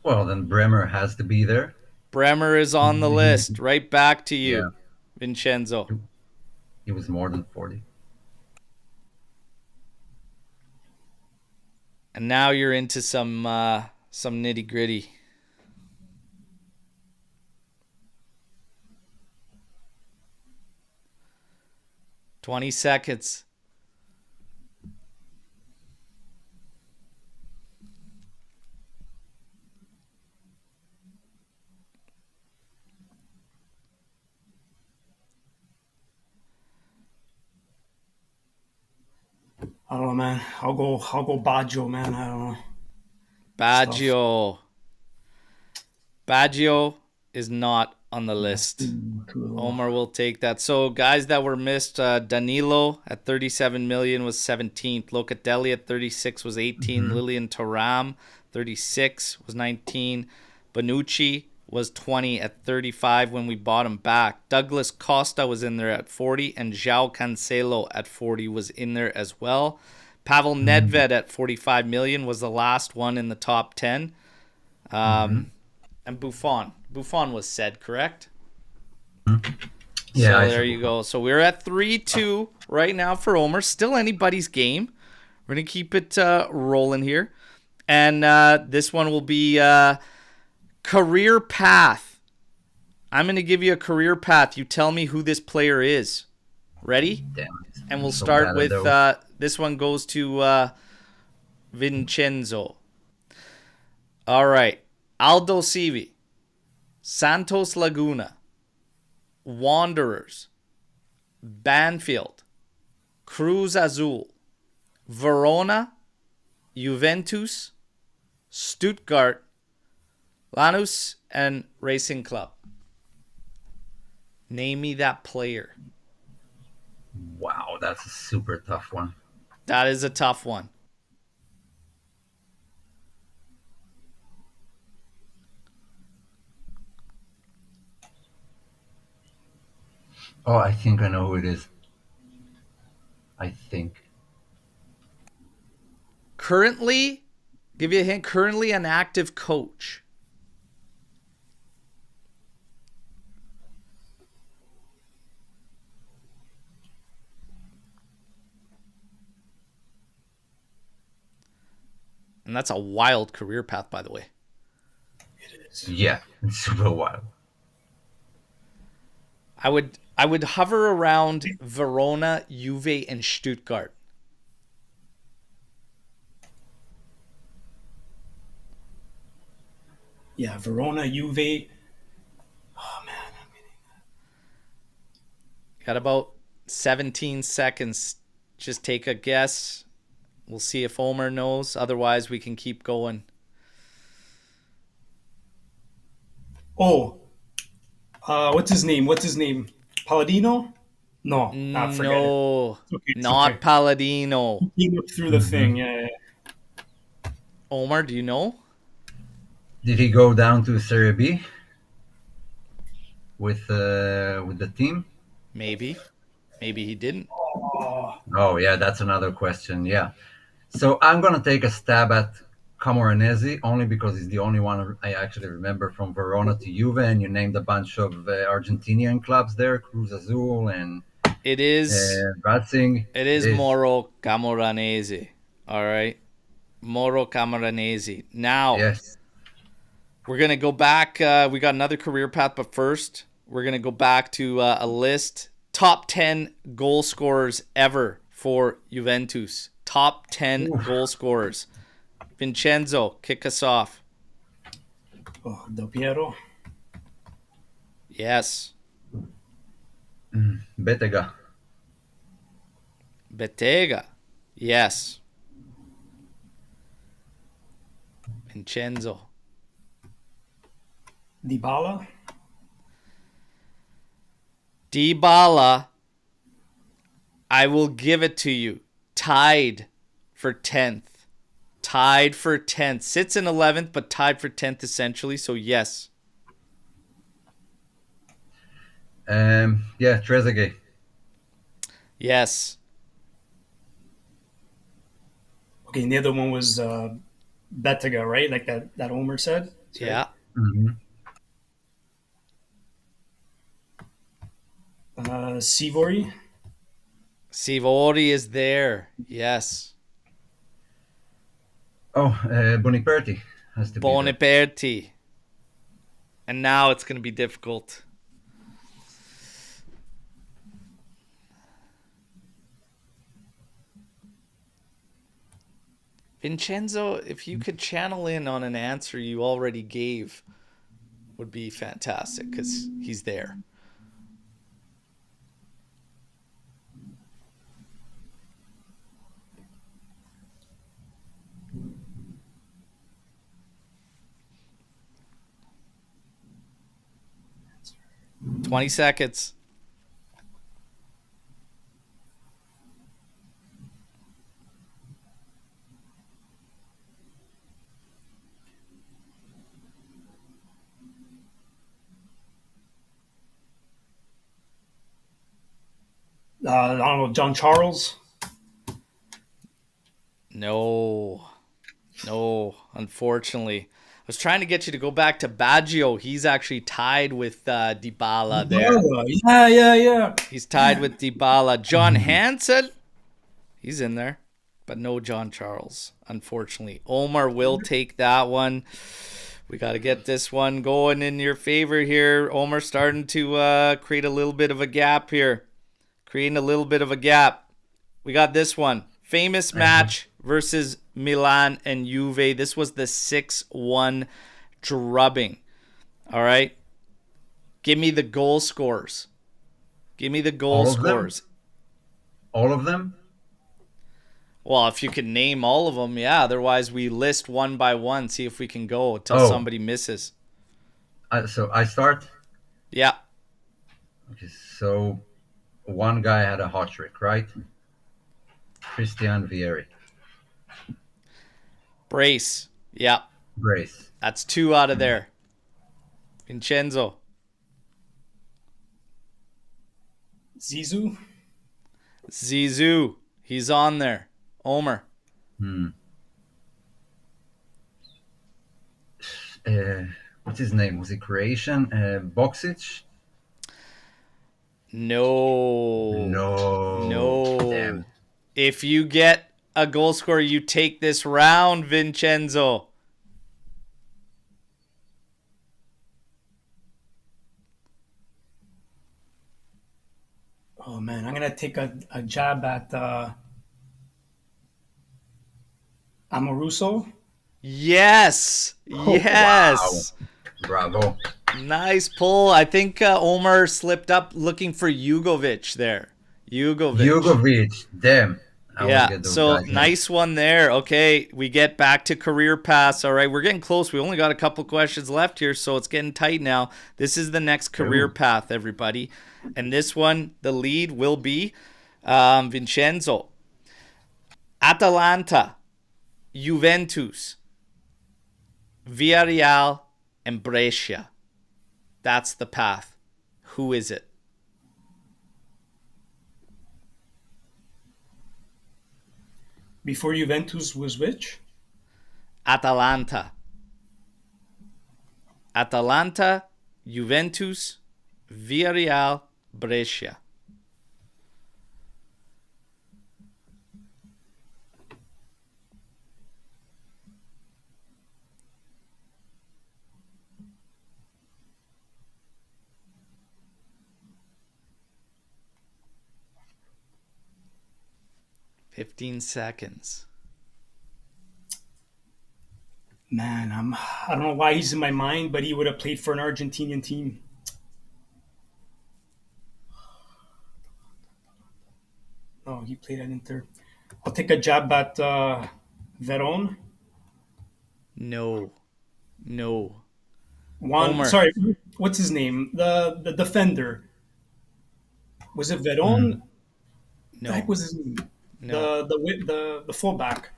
Well, then Bremer has to be there. Bremer is on the list. Right back to you, Yeah. Vincenzo. He was more than 40. And now you're into some nitty gritty. $20 seconds. I don't know, man. I'll go Baggio, man. I don't know. Baggio. Baggio is not on the list. Too low. Omer will take that. So guys that were missed, Danilo at 37 million was 17th. Locatelli at 36 was 18. Lilian Thuram 36 was 19. Bonucci was 20 at 35 when we bought him back. Douglas Costa was in there at 40, and João Cancelo at 40 was in there as well. Pavel Nedved at 45 million was the last one in the top 10. And Buffon. Buffon was said, correct? Yeah. So I there said you go. So we're at 3-2 right now for Omer. Still anybody's game. We're going to keep it rolling here. And this one will be career path. I'm going to give you a career path. You tell me who this player is. Ready? Damn it. And we'll So start bad with at those. this one goes to Vincenzo. All right. Aldo Civi, Santos Laguna, Wanderers, Banfield, Cruz Azul, Verona, Juventus, Stuttgart, Lanús, and Racing Club. Name me that player. Wow, that's a super tough one. That is a tough one. Oh, I think I know who it is. I think. Currently, give you a hint, currently an active coach. And that's a wild career path, by the way. It is. Yeah, it's super wild. I would hover around Verona, Juve, and Stuttgart. Yeah, Verona, Juve. Oh man. Got about 17 seconds. Just take a guess. We'll see if Omer knows. Otherwise, we can keep going. Oh, what's his name? Palladino? No, forget it. No, It's okay, it's not okay. Palladino. He looked through the thing. Yeah. Omer, do you know? Did he go down to Serie B with the team? Maybe. Maybe he didn't. Oh yeah, that's another question. Yeah. So I'm gonna take a stab at Camoranesi only because he's the only one I actually remember from Verona to Juve, and you named a bunch of Argentinian clubs there, Cruz Azul and It is Racing. it is Moro Camoranesi. All right. Moro Camoranesi. Now, Yes. we're going to go back. We got another career path, but first, we're going to go back to a list. Top 10 goal scorers ever for Juventus. Top 10 goal scorers. Vincenzo, kick us off. Oh, Del Piero. Yes. Betega. Bettega. Yes. Vincenzo. Dybala. Dybala, I will give it to you. Tied for 10th. Tied for 10th. Sits in 11th, but tied for 10th essentially. So, yes. Yeah, Trezeguet. Yes. Okay, and the other one was Bettega, right? Like that Omer said. Yeah. Mm-hmm. Sivori. Sivori is there. Yes. Oh, Boniperti has to be there. Boniperti. And now it's going to be difficult. Vincenzo, if you could channel in on an answer you already gave, would be fantastic because he's there. $20 seconds. I don't know, John Charles. No, unfortunately. I was trying to get you to go back to Baggio. He's actually tied with Dybala there. Yeah. He's tied with Dybala. John Hansen, he's in there, but no John Charles, unfortunately. Omer will take that one. We got to get this one going in your favor here. Omer starting to create a little bit of a gap here. Creating a little bit of a gap. We got this one. Famous match versus Milan and Juve. This was the 6-1 drubbing. All right. Give me the goal scorers. Give me the goal All of them? scorers. All of them? Well, if you can name all of them, yeah. Otherwise, we list one by one, see if we can go till Oh, somebody misses. so I start. Yeah. Okay, so one guy had a hot trick, right? Christian Vieri. Brace. Yeah. Brace. That's 2 out of there. Vincenzo. Zizou. Zizou. He's on there. Omer. Hmm. What's his name? Was he Croatian? Boxic? No. No. No. Damn. If you get a goal scorer, you take this round, Vincenzo. Oh man, I'm gonna take a jab at Amoruso. Yes. Oh, wow. Yes. Bravo. Nice pull. I think Omer slipped up looking for Jugovic there. Jugovic. Jugovic. Damn. I want to Yeah, get those so guys. nice one there. Okay, we get back to career paths. All right, we're getting close. We only got a couple questions left here, so it's getting tight now. This is the next career Ooh. path, everybody. And this one, the lead will be Vincenzo. Atalanta, Juventus, Villarreal, and Brescia. That's the path. Who is it? Before Juventus was which? Atalanta. Atalanta, Juventus, Villarreal, Brescia. "15 seconds." Man, I don't know why he's in my mind, but he would have played for an Argentinian team. Oh, he played at Inter. I'll take a jab at Veron. No. No. Juan, Omer. sorry, what's his name? The defender. Was it Hmm. Veron? The heck No. was his name? No. The fullback.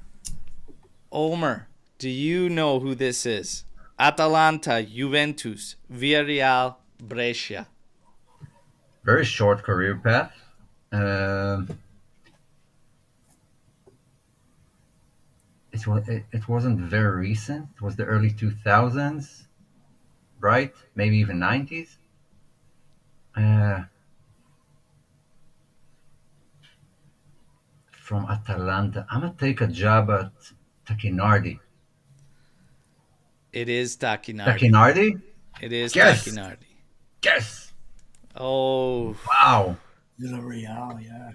Omer, do you know who this is? Atalanta, Juventus, Villarreal, Brescia. Very short career path. Um it wasn't very recent. It was the early 2000s, right? Maybe even 90s. Uh, from Atalanta. I'm gonna take a jab at Tacchinardi. It is Tacchinardi. Tacchinardi? It is Yes, Tacchinardi. yes. Oh. Wow, Villarreal, yeah.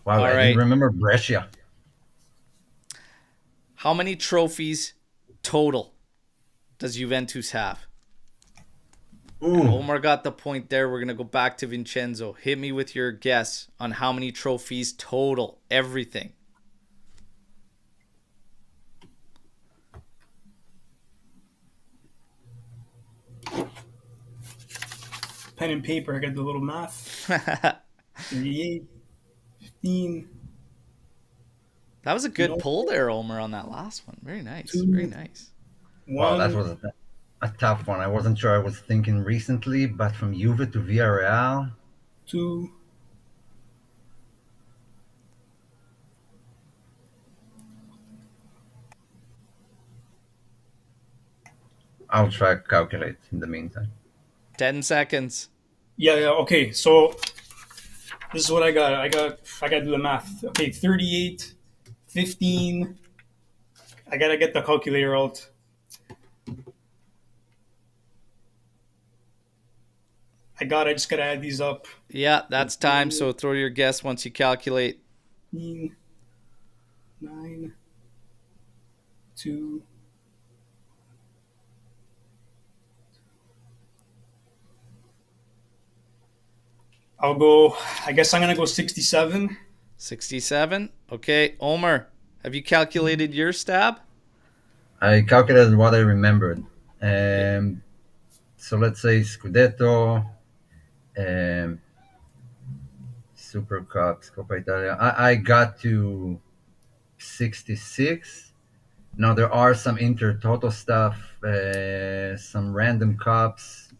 wow. All I didn't right. remember Brescia. How many trophies total does Juventus have? And Ooh, Omar got the point there. We're going to go back to Vincenzo. Hit me with your guess on how many trophies total. Everything. Pen and paper. I got the little math. That 38, 15, was a good no, pull there, Omar, on that last one. Very nice. Very 2, nice. wow. That 1. was a tough one. I wasn't sure I was thinking recently, but from Juve to Villarreal. 2. I'll try to calculate in the meantime. 10 seconds. Yeah, yeah. Okay, so this is what I got. I got to do the math. Okay, 38, 15. I gotta get the calculator out. I just gotta add these up. Yeah, that's time. So throw your guess once you calculate. 15, 9, 2. I'll go. I guess I'm gonna go 67. 67. Okay, Omer, have you calculated your stab? I calculated what I remembered. Okay. So let's say Scudetto, um, Super Cups, Coppa Italia. I got to 66. Now there are some Intertoto stuff, some random cups,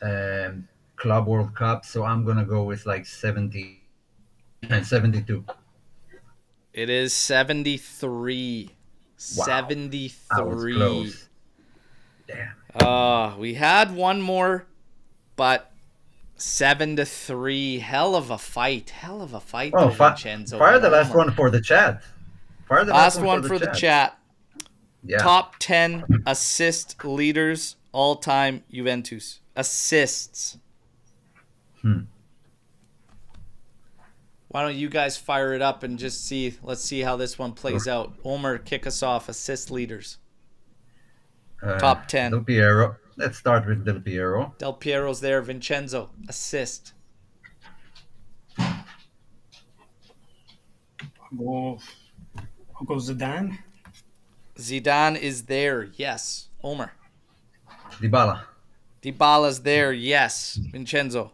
Club World Cup. So I'm gonna go with like 70 and 72. It is 73. Wow, I was 73. close. Damn. We had one more, but 7-3. Hell of a fight. Hell of a fight, Oh, though, Vincenzo fire and the last Omer. one for the chat. Fire the last Last one one for for the the chat. chat. Yeah. Top 10 assist leaders all time Juventus. Assists. Why don't you guys fire it up and just see? Let's see how this one plays out. Omer, kick us off. Assist leaders. Top 10. Del Piero. Let's start with Del Piero. Del Piero's there. Vincenzo, assist. I'll go Zidane. Zidane is there. Yes. Omer. Dybala. Dybala's there. Yes. Vincenzo.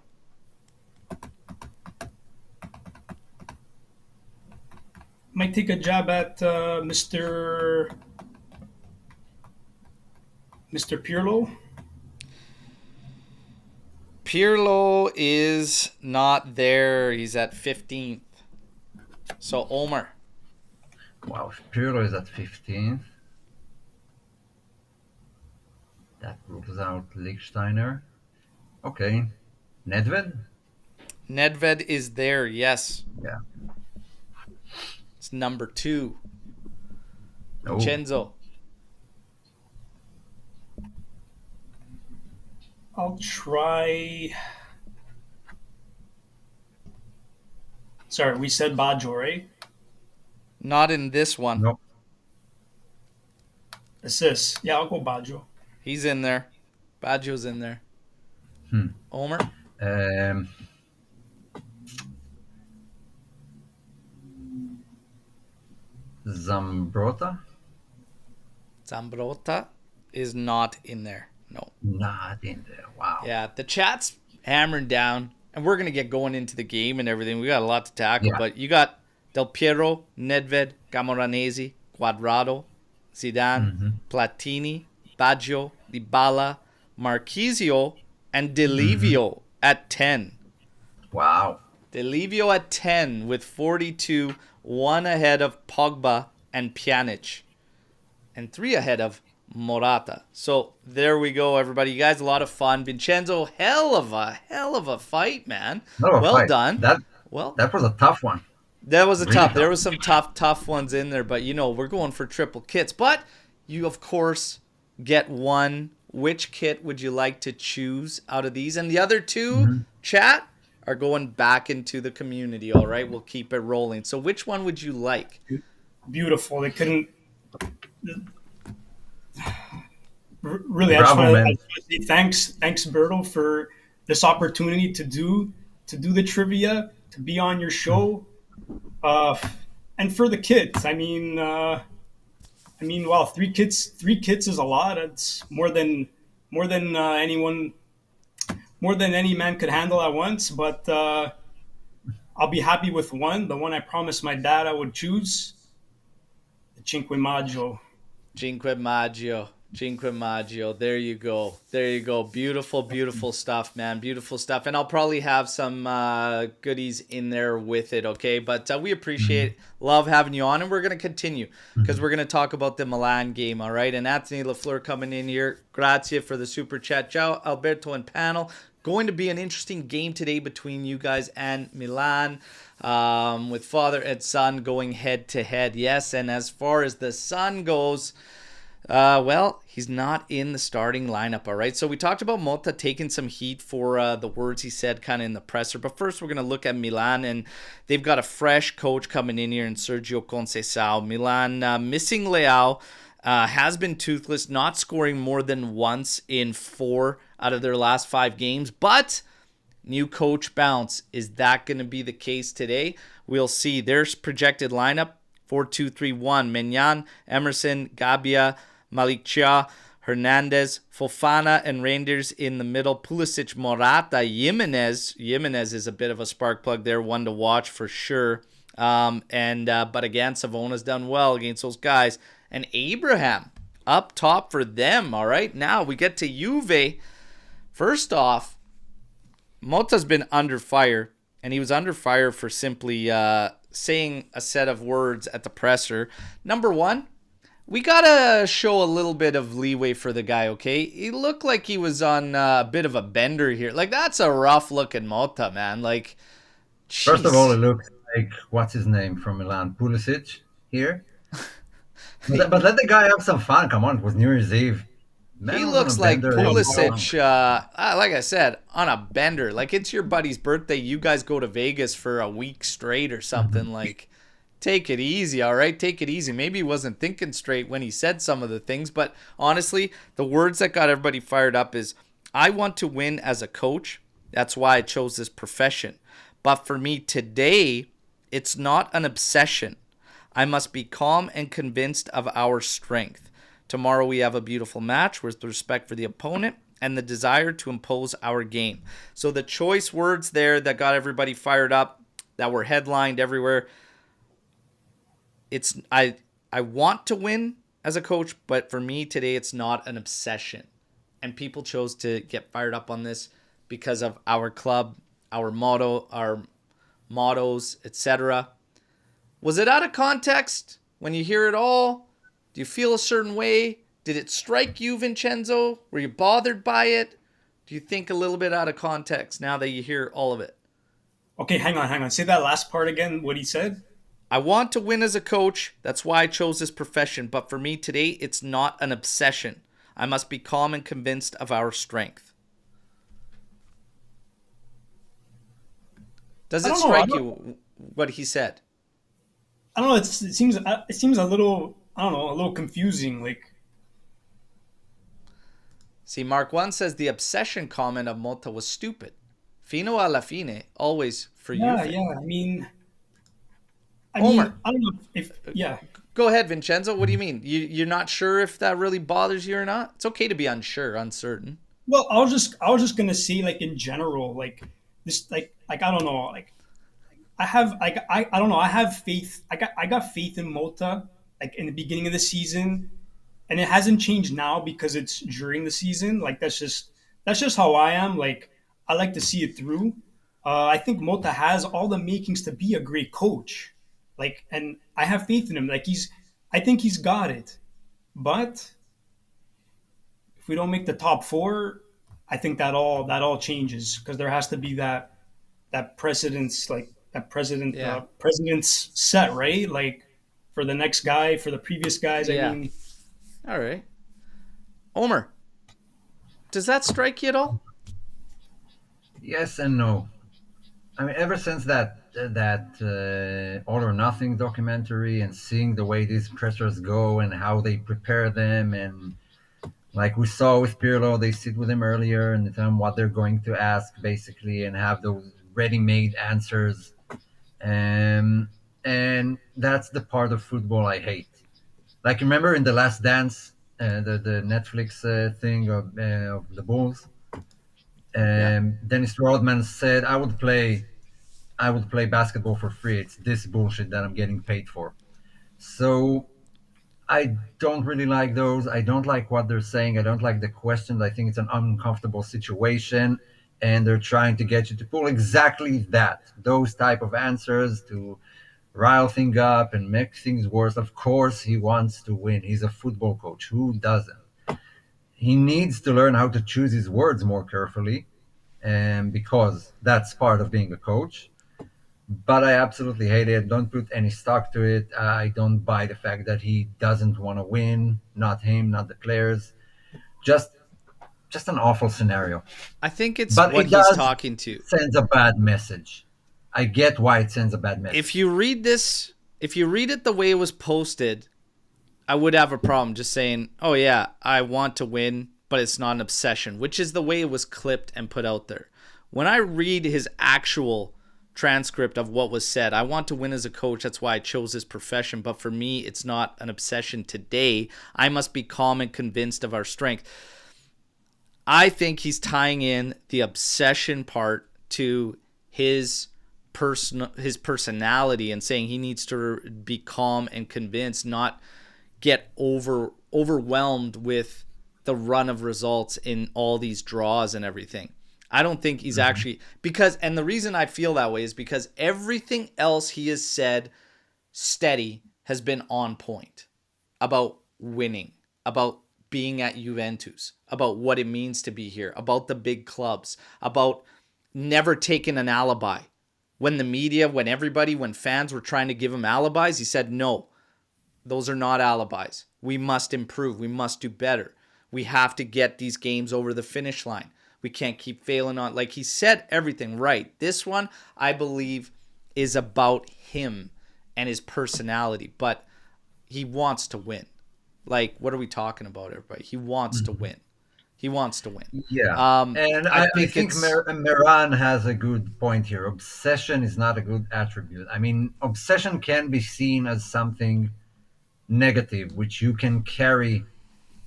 Might take a jab at Mr. Pirlo. Pirlo is not there. He's at 15th. So Omer. Wow, Pirlo is at 15th. That rules out Lichtsteiner. Okay. Nedved? Nedved is there. Yes. Yeah. It's number 2. Oh. Vincenzo. I'll try. Sorry, we said Baggio, right? Not in this one. Nope. Assists. Yeah, I'll go Baggio. He's in there. Baggio's in there. Omer. Zambrotta? Zambrotta is not in there. No. Not in there. Wow. Yeah, the chat's hammering down, and we're going to get going into the game and everything. We got a lot to tackle, Yeah. but you got Del Piero, Nedved, Camoranesi, Quadrado, Zidane, Platini, Baggio, Dybala, Marchisio, and Delivio at 10. Wow. Delivio at 10 with 42, 1 ahead of Pogba and Pjanic, and 3 ahead of Morata. So there we go, everybody. You guys, a lot of fun. Vincenzo, hell of a fight, man. Not a Well fight. done. That Well, was a tough one. that was a Really tough. There tough. was some tough ones in there, but we're going for triple kits. But you, of course, get one. Which kit would you like to choose out of these? And the other two, chat, are going back into the community. All right, we'll keep it rolling. So which one would you like? Beautiful. They couldn't. Really, Bravo, I man. just want to say thanks, Berto, for this opportunity to do the trivia, to be on your show, and for the kids. I mean, wow, 3 kits is a lot. It's more than any man could handle at once. But I'll be happy with one. The one I promised my dad I would choose, the Cinque Maggio. Cinque Maggio. There you go. Beautiful stuff, man. Beautiful stuff. And I'll probably have some goodies in there with it, okay? But we appreciate, love having you on, and we're going to continue because we're going to talk about the Milan game, all right? And Anthony LaFleur coming in here. Grazie for the super chat. Ciao, Alberto and panel. Going to be an interesting game today between you guys and Milan, with father and son going head to head. Yes, and as far as the son goes, well, he's not in the starting lineup, all right? So we talked about Motta taking some heat for the words he said kind of in the presser. But first, we're going to look at Milan, and they've got a fresh coach coming in here in Sergio Conceição. Milan missing Leao, has been toothless, not scoring more than once in 4 out of their last 5 games. But new coach bounce. Is that going to be the case today? We'll see. There's projected lineup 4-2-3-1. Menyan, Emerson, Gabia, Malik Chia, Hernandez, Fofana, and Rangers in the middle. Pulisic, Morata, Jimenez. Jimenez is a bit of a spark plug there, one to watch for sure. But again, Savona's done well against those guys. And Abraham up top for them. All right, now we get to Juve. First off, Motta's been under fire, and he was under fire for simply saying a set of words at the presser. Number one, we gotta show a little bit of leeway for the guy, okay? He looked like he was on a bit of a bender here. Like, that's a rough-looking Motta, man. Like, geez. First of all, it looks like, what's his name from Milan? Pulisic here? but let the guy have some fun. Come on, it was New Year's Eve. Man, he looks like Pulisic, like I said, on a bender. Like, it's your buddy's birthday. You guys go to Vegas for a week straight or something. Like, take it easy, all right? Take it easy. Maybe he wasn't thinking straight when he said some of the things. But honestly, the words that got everybody fired up is, I want to win as a coach. That's why I chose this profession. But for me today, it's not an obsession. I must be calm and convinced of our strength. Tomorrow we have a beautiful match with respect for the opponent and the desire to impose our game. So the choice words there that got everybody fired up, that were headlined everywhere, it's I want to win as a coach, but for me today it's not an obsession. And people chose to get fired up on this because of our club, our motto, our mottos, etc. Was it out of context when you hear it all? Do you feel a certain way? Did it strike you, Vincenzo? Were you bothered by it? Do you think a little bit out of context now that you hear all of it? Okay, hang on. Say that last part again, what he said. I want to win as a coach. That's why I chose this profession. But for me today, it's not an obsession. I must be calm and convinced of our strength. Does it strike you what he said? I don't know. It seems a little, I don't know, a little confusing. Like, see, Mark 1 says the obsession comment of Motta was stupid. Fino alla fine, always for you. Yeah. I mean, Omer. I don't know if yeah. Go ahead, Vincenzo. What do you mean? You're not sure if that really bothers you or not? It's okay to be unsure, uncertain. Well, I was just gonna say, like, in general, like this, like I don't know, like I don't know. I have faith. I got faith in Motta, like in the beginning of the season, and it hasn't changed now because it's during the season. Like, that's just how I am. Like, I like to see it through. I think Motta has all the makings to be a great coach. Like, and I have faith in him. Like, I think he's got it. But if we don't make the top four, I think that all changes, because there has to be that precedence, like that president's set, right? Like, for the next guy, for the previous guys. Yeah. I mean, all right. Omer, does that strike you at all? Yes and no. I mean, ever since that All or Nothing documentary, and seeing the way these pressers go and how they prepare them, and like we saw with Pirlo, they sit with him earlier and tell him what they're going to ask, basically, and have those ready-made answers. And that's the part of football I hate. Like, remember in The Last Dance, the Netflix thing of the Bulls? Dennis Rodman said, I would play basketball for free. It's this bullshit that I'm getting paid for. So I don't really like those. I don't like what they're saying. I don't like the questions. I think it's an uncomfortable situation, and they're trying to get you to pull exactly that, those type of answers to rile things up and make things worse. Of course he wants to win. He's a football coach. Who doesn't? He needs to learn how to choose his words more carefully, because that's part of being a coach. But I absolutely hate it. Don't put any stock to it. I don't buy the fact that he doesn't want to win. Not him, not the players. Just an awful scenario. I think it's what he's talking to. Sends a bad message. I get why it sends a bad message. If you read it the way it was posted, I would have a problem just saying, oh yeah, I want to win, but it's not an obsession, which is the way it was clipped and put out there. when I read his actual transcript of what was said, I want to win as a coach. That's why I chose this profession. But for me, it's not an obsession today. I must be calm and convinced of our strength. I think he's tying in the obsession part to his personality and saying he needs to be calm and convinced, not get overwhelmed with the run of results in all these draws and everything. I don't think he's actually, because, and the reason I feel that way is because everything else he has said steady has been on point about winning, about being at Juventus, about what it means to be here, about the big clubs, about never taking an alibi. When the media, when fans were trying to give him alibis, he said, no, those are not alibis. We must improve. We must do better. We have to get these games over the finish line. We can't keep failing on. Like, he said everything right. This one, I believe, is about him and his personality, but he wants to win. Like, what are we talking about, everybody? He wants to win. He wants to win. Yeah. And I think Meran has a good point here. Obsession is not a good attribute. I mean, obsession can be seen as something negative, which you can carry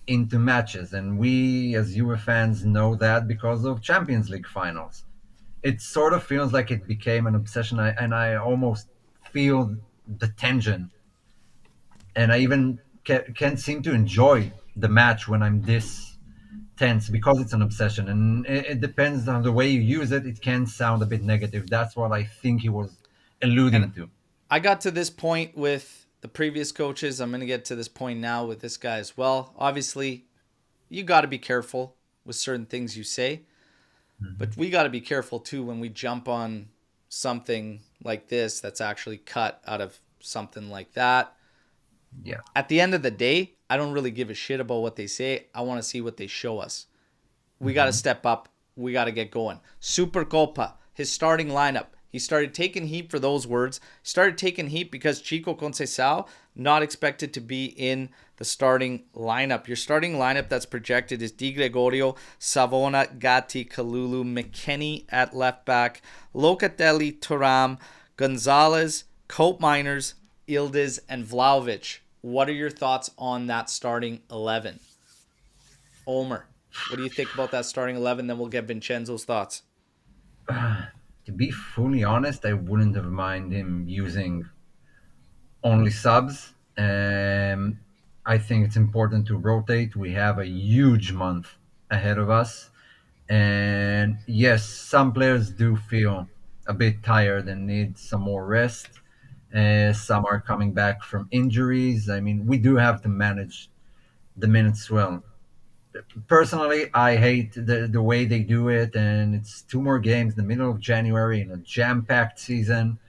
into matches. And we, as Juve fans, know that because of Champions League finals. It sort of feels like it became an obsession. And I almost feel the tension. And I even can't seem to enjoy the match when I'm this tense because it's an obsession. And it depends on the way you use it. It can sound a bit negative. That's what I think he was alluding to. I got to this point with the previous coaches. I'm going to get to this point now with this guy as well. Obviously, you got to be careful with certain things you say. But we got to be careful, too, when we jump on something like this that's actually cut out of something like that. Yeah. At the end of the day, I don't really give a shit about what they say. I want to see what they show us. We got to step up. We got to get going. Supercoppa, his starting lineup. He started taking heat for those words. He started taking heat because Chico Conceição not expected to be in the starting lineup. Your starting lineup that's projected is Di Gregorio, Savona, Gatti, Kalulu, McKennie at left back, Locatelli, Thuram, Gonzalez, Cope Miners, Ildiz, and Vlahovic. What are your thoughts on that starting 11? Omer, what do you think about that starting 11? Then we'll get Vincenzo's thoughts. To be fully honest, I wouldn't have mind him using only subs. I think it's important to rotate. We have a huge month ahead of us. And yes, some players do feel a bit tired and need some more rest. Some are coming back from injuries. I mean, we do have to manage the minutes well. Personally, I hate the way they do it, and it's 2 more games in the middle of January in a jam-packed season.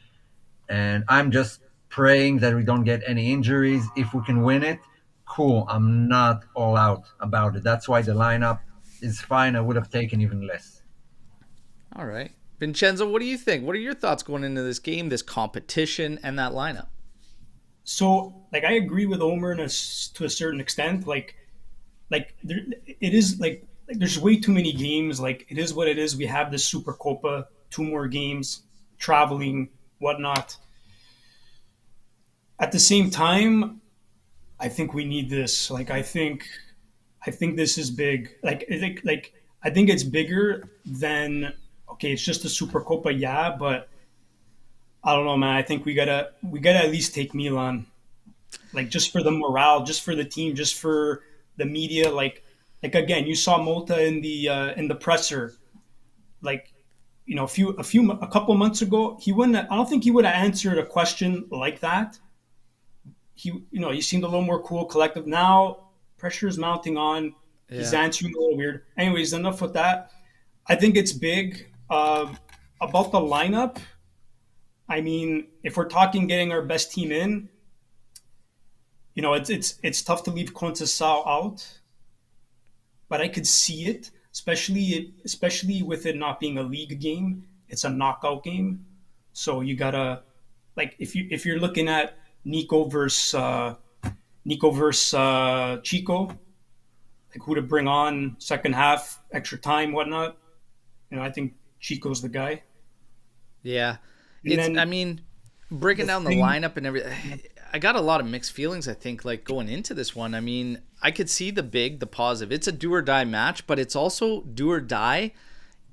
And I'm just praying that we don't get any injuries. If we can win it, cool. I'm not all out about it. That's why the lineup is fine. I would have taken even less. All right. Vincenzo, what do you think? What are your thoughts going into this game, this competition, and that lineup? So, like, I agree with Omer to a certain extent. Like there, it is like there's way too many games. Like, it is what it is. We have this Supercoppa, 2 more games, traveling, whatnot. At the same time, I think we need this. Like, I think this is big. I think it's bigger than, okay, it's just a Supercoppa, yeah, but I don't know, man. I think we gotta at least take Milan, like, just for the morale, just for the team, just for the media. Like again, you saw Motta in the presser, like, you know, a couple months ago, he wouldn't. I don't think he would have answered a question like that. He seemed a little more cool, collective. Now pressure is mounting on. Yeah. He's answering a little weird. Anyways, enough with that. I think it's big. About the lineup, I mean, if we're talking getting our best team in, you know, it's tough to leave Conceição out, but I could see it, especially with it not being a league game. It's a knockout game, so you gotta, like, if you're looking at Nico versus Chico, like, who to bring on second half, extra time, whatnot. You know, I think Chico's the guy. Yeah. And I then mean, breaking the down the thing, lineup and everything, I got a lot of mixed feelings, I think, like going into this one. I mean, I could see the positive. It's a do or die match, but it's also do or die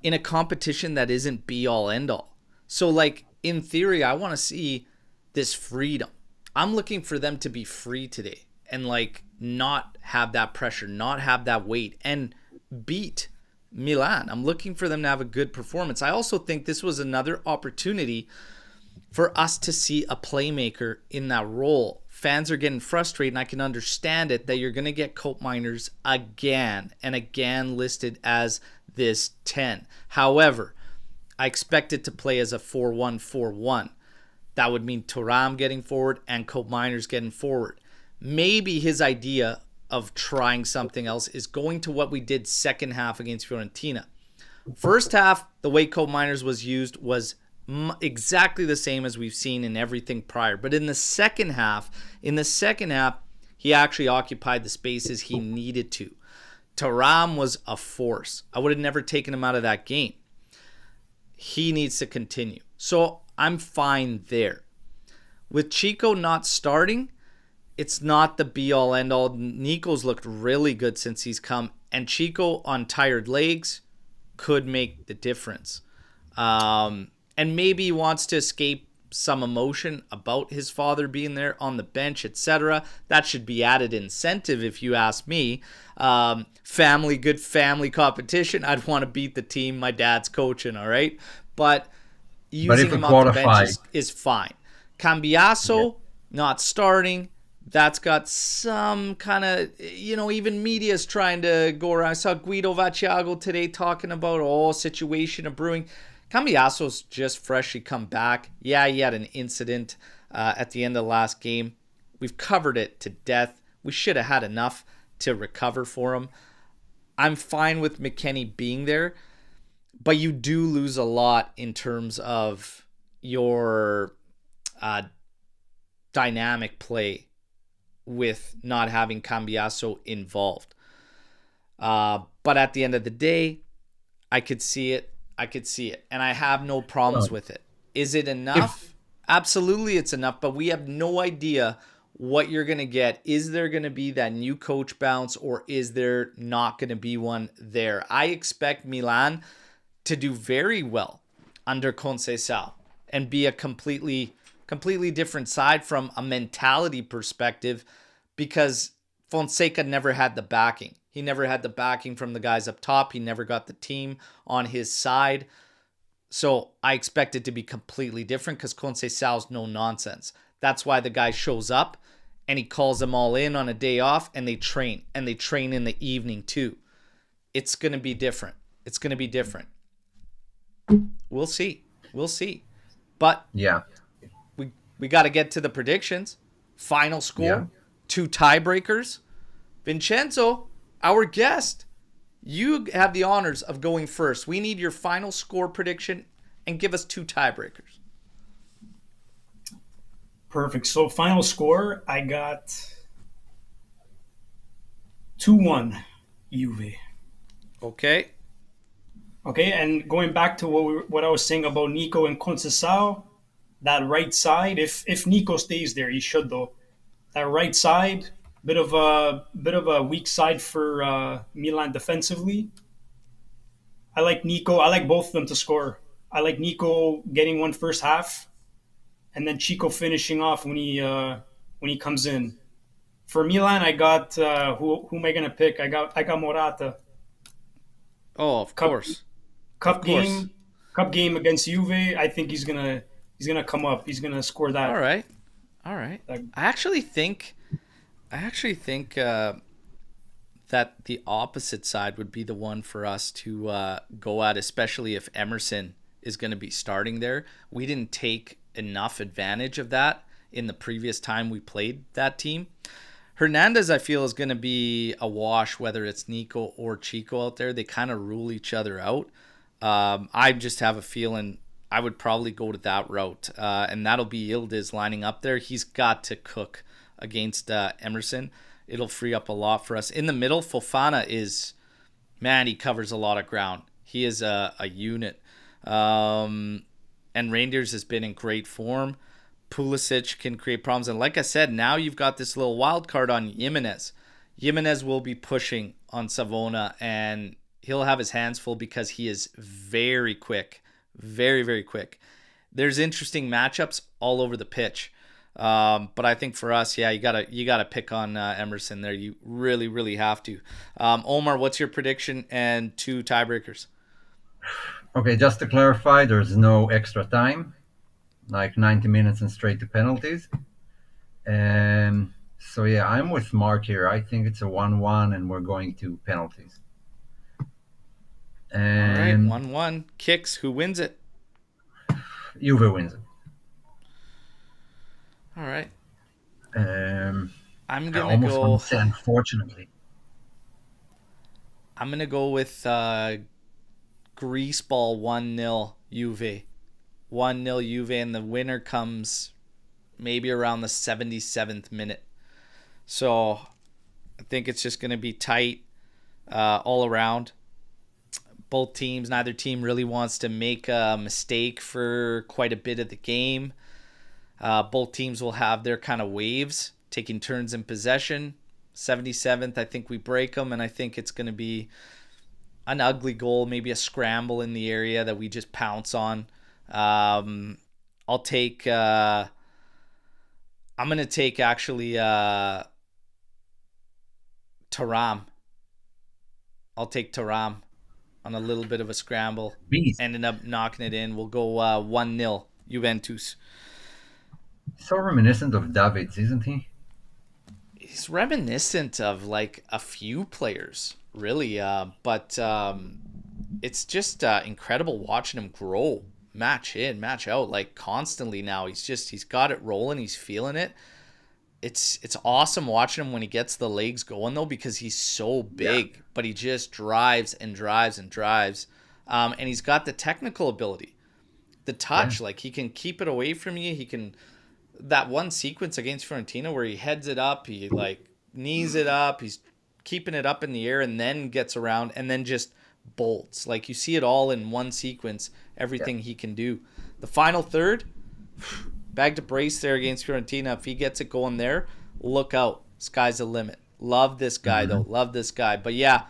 in a competition that isn't be all end all. So, like, in theory, I want to see this freedom. I'm looking for them to be free today and, like, not have that pressure, not have that weight, and beat Milan. I'm looking for them to have a good performance. I also think this was another opportunity for us to see a playmaker in that role. Fans are getting frustrated, and I can understand it, that you're going to get Cope Miners again and again listed as this 10. However, I expect it to play as a 4-1-4-1. That would mean Thuram getting forward and Cope Miners getting forward. Maybe his idea of trying something else is going to what we did second half against Fiorentina. First half, the way Cope Miners was used was exactly the same as we've seen in everything prior. But in the second half, he actually occupied the spaces he needed to. Thuram was a force. I would have never taken him out of that game. He needs to continue. So I'm fine there. With Chico not starting, it's not the be-all, end-all. Nico's looked really good since he's come. And Chico on tired legs could make the difference. And maybe he wants to escape some emotion about his father being there on the bench, etc. That should be added incentive, if you ask me. Good family competition. I'd want to beat the team my dad's coaching, all right? But using him off the bench is fine. Cambiaso, not starting. That's got some kind of, even media's trying to go around. I saw Guido Vaciago today talking about, situation of brewing. Cambiaso's just freshly come back. Yeah, he had an incident at the end of the last game. We've covered it to death. We should have had enough to recover for him. I'm fine with McKennie being there, but you do lose a lot in terms of your dynamic play with not having Cambiaso involved. But at the end of the day, I could see it. And I have no problems with it. Is it enough? Absolutely it's enough, but we have no idea what you're going to get. Is there going to be that new coach bounce, or is there not going to be one there? I expect Milan to do very well under Conceição and be a completely different side from a mentality perspective, because Fonseca never had the backing. He never had the backing from the guys up top. He never got the team on his side. So I expect it to be completely different, because Conceição's no nonsense. That's why the guy shows up and he calls them all in on a day off, and they train in the evening too. It's going to be different. We'll see. But yeah, we got to get to the predictions. Final score, Yeah. 2 tiebreakers. Vincenzo, our guest, you have the honors of going first. We need your final score prediction and give us 2 tiebreakers. Perfect. So final score, I got 2-1 Juve. Okay. Okay, and going back to what I was saying about Nico and Conceição, that right side, if Nico stays there, he should though. That right side, bit of a weak side for Milan defensively. I like Nico. I like both of them to score. I like Nico getting one first half, and then Chico finishing off when he comes in. For Milan, I got who am I gonna pick? I got Motta. Oh, of course. Cup game against Juve. I think he's gonna come up. He's gonna score that. All right. I actually think that the opposite side would be the one for us to go at, especially if Emerson is going to be starting there. We didn't take enough advantage of that in the previous time we played that team. Hernandez, I feel, is going to be a wash, whether it's Nico or Chico out there. They kind of rule each other out. I just have a feeling I would probably go to that route, and that'll be Yildiz lining up there. He's got to cook against Emerson. It'll free up a lot for us. In the middle, Fofana he covers a lot of ground. He is a unit. And Rangers has been in great form. Pulisic can create problems. And like I said, now you've got this little wild card on Jimenez. Jimenez will be pushing on Savona, and he'll have his hands full because he is very quick. Very, very quick. There's interesting matchups all over the pitch. But I think for us, yeah, you gotta pick on Emerson there. You really, really have to. Omar, what's your prediction and two tiebreakers? Okay, just to clarify, there's no extra time, like 90 minutes and straight to penalties. So yeah, I'm with Mark here. I think it's a 1-1 and we're going to penalties. All right, And 1-1 kicks. Who wins it? Juve wins it. All right, Um, I'm I gonna almost want go. to say unfortunately. I'm gonna go with Greaseball 1-0 Juve. 1-0 Juve, and the winner comes maybe around the 77th minute. So I think it's just going to be tight all around. Both teams, neither team really wants to make a mistake for quite a bit of the game. Both teams will have their kind of waves, taking turns in possession. 77th, I think we break them, and I think it's going to be an ugly goal, maybe a scramble in the area that we just pounce on. I'll take. I'm gonna take actually Taram. I'll take Taram on a little bit of a scramble. Beast. Ended up knocking it in. We'll go 1-0 Juventus. So reminiscent of Davids, isn't he? He's reminiscent of like a few players, really. But it's just incredible watching him grow, match in, match out, like constantly. Now he's got it rolling. He's feeling it. It's awesome watching him when he gets the legs going though, because he's so Yeah. big, but he just drives and drives and drives. And he's got the technical ability, the touch. Yeah. Like he can keep it away from you. He can, that one sequence against Fiorentina where he heads it up, he like knees it up, he's keeping it up in the air and then gets around and then just bolts. Like you see it all in one sequence, Yeah. everything he can do. The final third, bag to brace there against Fiorentina. If he gets it going there, look out. Sky's the limit. Love this guy though. Love this guy. But yeah,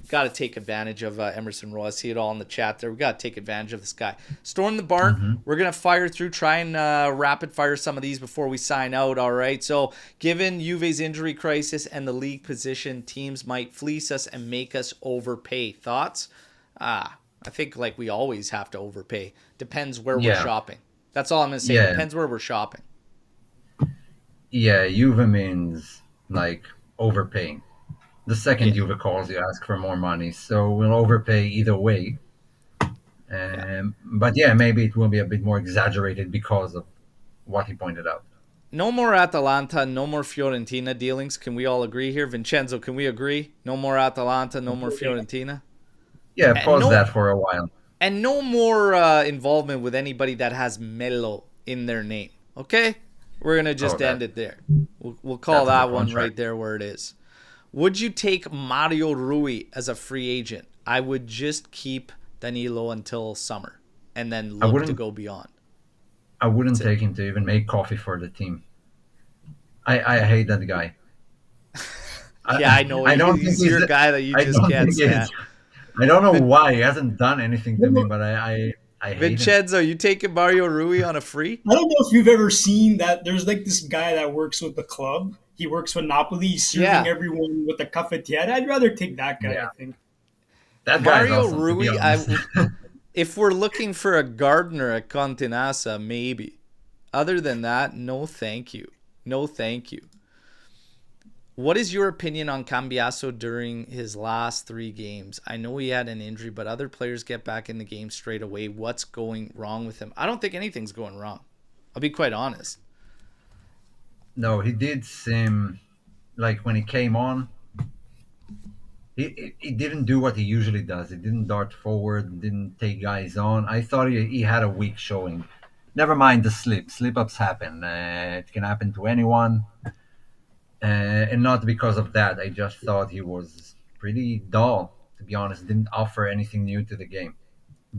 got to take advantage of Emerson Rowe. I see it all in the chat there. We got to take advantage of this guy. Storm the barn. We're going to fire through, try and rapid fire some of these before we sign out. All right. So given Juve's injury crisis and the league position, teams might fleece us and make us overpay. Thoughts? I think like we always have to overpay. Depends where we're Yeah. shopping. That's all I'm going to say. Yeah. Depends where we're shopping. Yeah, Juve means like overpaying. The second Yeah. Juve calls, you ask for more money, so we'll overpay either way. But yeah, maybe it will be a bit more exaggerated because of what he pointed out. No more Atalanta, no more Fiorentina dealings. Can we all agree here? Vincenzo, can we agree? No more Atalanta, no more Fiorentina. Yeah, And pause no, that for a while. and no more involvement with anybody that has Mello in their name. Okay? We're going to just that- end it there. We'll call that's a that good one contract. right there where it is. Would you take Mario Rui as a free agent? I would just keep Danilo until summer and then look to wouldn't- go beyond. I wouldn't That's it. take him to even make coffee for the team. I hate that guy. Yeah, I know. I don't He's think your he's- guy that you I just don't can't think stand. I don't know why he hasn't done anything to me, but I hate him. Vincenzo, you taking Mario Rui on a free? I don't know if you've ever seen that. There's like this guy that works with the club. He works with Napoli. He's serving Yeah. everyone with the cafetiere. I'd rather take that guy, Yeah. I think. That guy's Mario awesome, to Rui, be honest. if we're looking for a gardener at Continassa, maybe. Other than that, no thank you. No thank you. What is your opinion on Cambiaso during his last 3 games? I know he had an injury, but other players get back in the game straight away. What's going wrong with him? I don't think anything's going wrong. I'll be quite honest. No, he did seem like when he came on, he didn't do what he usually does. He didn't dart forward, didn't take guys on. I thought he had a weak showing. Never mind the slip. Slip-ups happen. It can happen to anyone. And not because of that. I just thought he was pretty dull, to be honest. Didn't offer anything new to the game.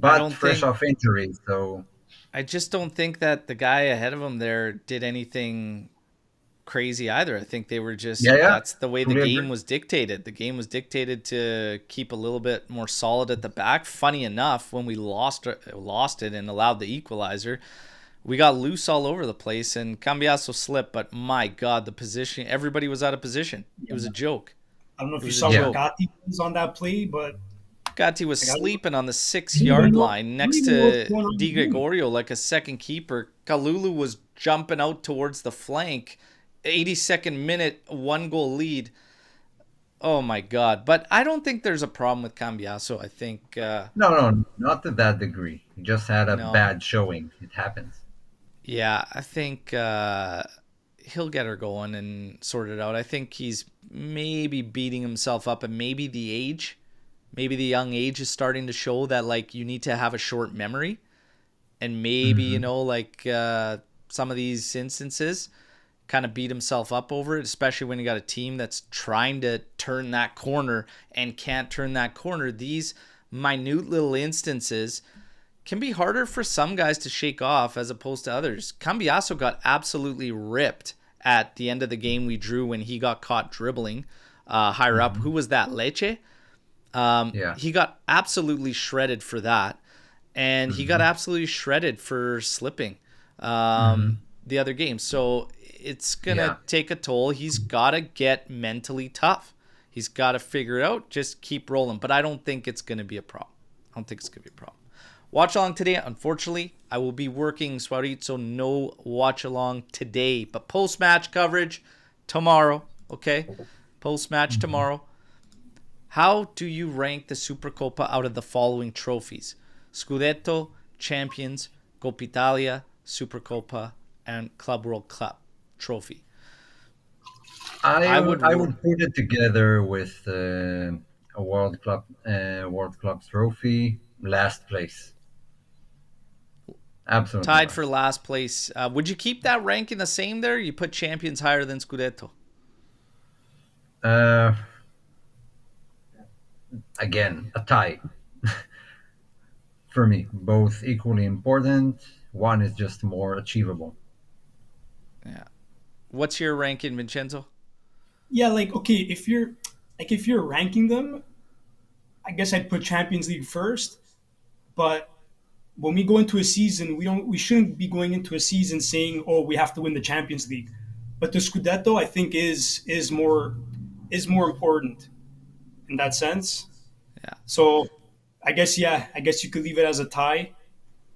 I but don't fresh think off injury. So I just don't think that the guy ahead of him there did anything crazy either. I think they were just yeah, that's the way the fully agree. game was dictated. The game was dictated to keep a little bit more solid at the back. Funny enough, when we lost it and allowed the equalizer, we got loose all over the place and Cambiaso slipped, but my god, the position, everybody was out of position. It was a joke. I don't know It if you was a saw where Yeah, joke. Gatti was on that play, but Gatti was like, sleeping on the I 6 don't even yard know. line I don't next even know what's to going on Di with him. Gregorio like a second keeper. Kalulu was jumping out towards the flank. 82nd minute, 1 goal lead. Oh my god! But I don't think there's a problem with Cambiaso. I think no, not to that degree. He just had a no, bad showing. It happens. yeah, I think he'll get her going and sort it out. I think he's maybe beating himself up, and maybe the young age is starting to show that like you need to have a short memory, and maybe Hmm. like some of these instances kind of beat himself up over it, especially when you got a team that's trying to turn that corner and can't turn that corner. These minute little instances can be harder for some guys to shake off as opposed to others. Cambiaso got absolutely ripped at the end of the game we drew when he got caught dribbling higher up. Hmm. Who was that? Leche? Yeah. He got absolutely shredded for that. And he got Hmm. absolutely shredded for slipping Hmm. the other game. So it's going to Yeah. take a toll. He's got to get mentally tough. He's got to figure it out. Just keep rolling. But I don't think it's going to be a problem. I don't think it's going to be a problem. Watch along today. Unfortunately, I will be working, Swarit, so no watch along today. But post match coverage tomorrow. Okay? Post match Hmm. tomorrow. How do you rank the Supercoppa out of the following trophies? Scudetto, Champions, Coppa Italia, Supercoppa, and Club World Cup trophy. I would. I would put it together with a World Club trophy, last place, absolutely Tied for last. last place. Would you keep that ranking the same there? You put Champions higher than Scudetto. Uh, Again, a tie for me. Both equally important. One is just more achievable. Yeah. What's your ranking, Vincenzo? Yeah, like okay, if you're ranking them, I guess I'd put Champions League first. But when we go into a season, we shouldn't be going into a season saying, "Oh, we have to win the Champions League." But the Scudetto, I think, is more important in that sense. Yeah. So I guess yeah, I guess you could leave it as a tie.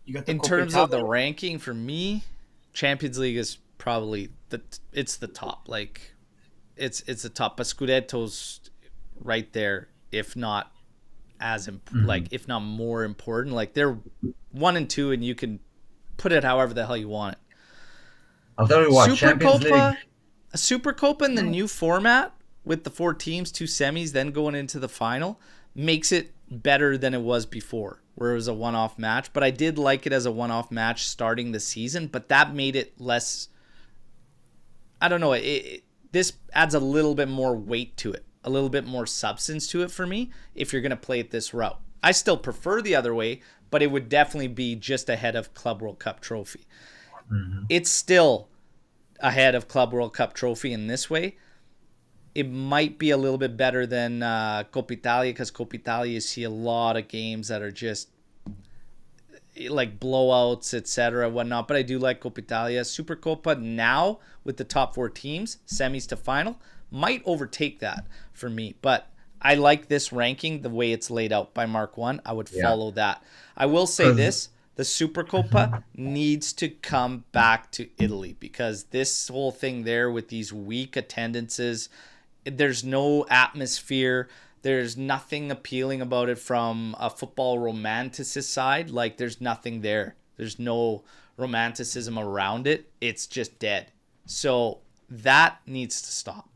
You got the In Coppa terms of the Italia. ranking for me, Champions League is probably it's the top. Like it's the top. But Scudetto's right there, if not as Hmm. like if not more important. Like they're 1 and 2, and you can put it however the hell you want it. I'll tell you what, Super Champions League. Copa, a Super Copa in the new format with the 4 teams, 2 semis, then going into the final makes it better than it was before, where it was a one-off match. But I did like it as a one-off match starting the season, but that made it less. I don't know. This adds a little bit more weight to it, a little bit more substance to it for me if you're going to play it this route. I still prefer the other way, but it would definitely be just ahead of Club World Cup trophy. Hmm. It's still ahead of Club World Cup trophy in this way. It might be a little bit better than Coppa Italia because Coppa Italia you see a lot of games that are just like blowouts, etc., whatnot. But I do like Coppa Italia. Supercoppa now with the top 4 teams, semis to final, might overtake that for me. But I like this ranking the way it's laid out by Mark One. I would Yeah, follow that. I will say because this: the Supercoppa needs to come back to Italy because this whole thing there with these weak attendances, there's no atmosphere. There's nothing appealing about it from a football romanticist side. Like there's nothing there. There's no romanticism around it. It's just dead. So that needs to stop.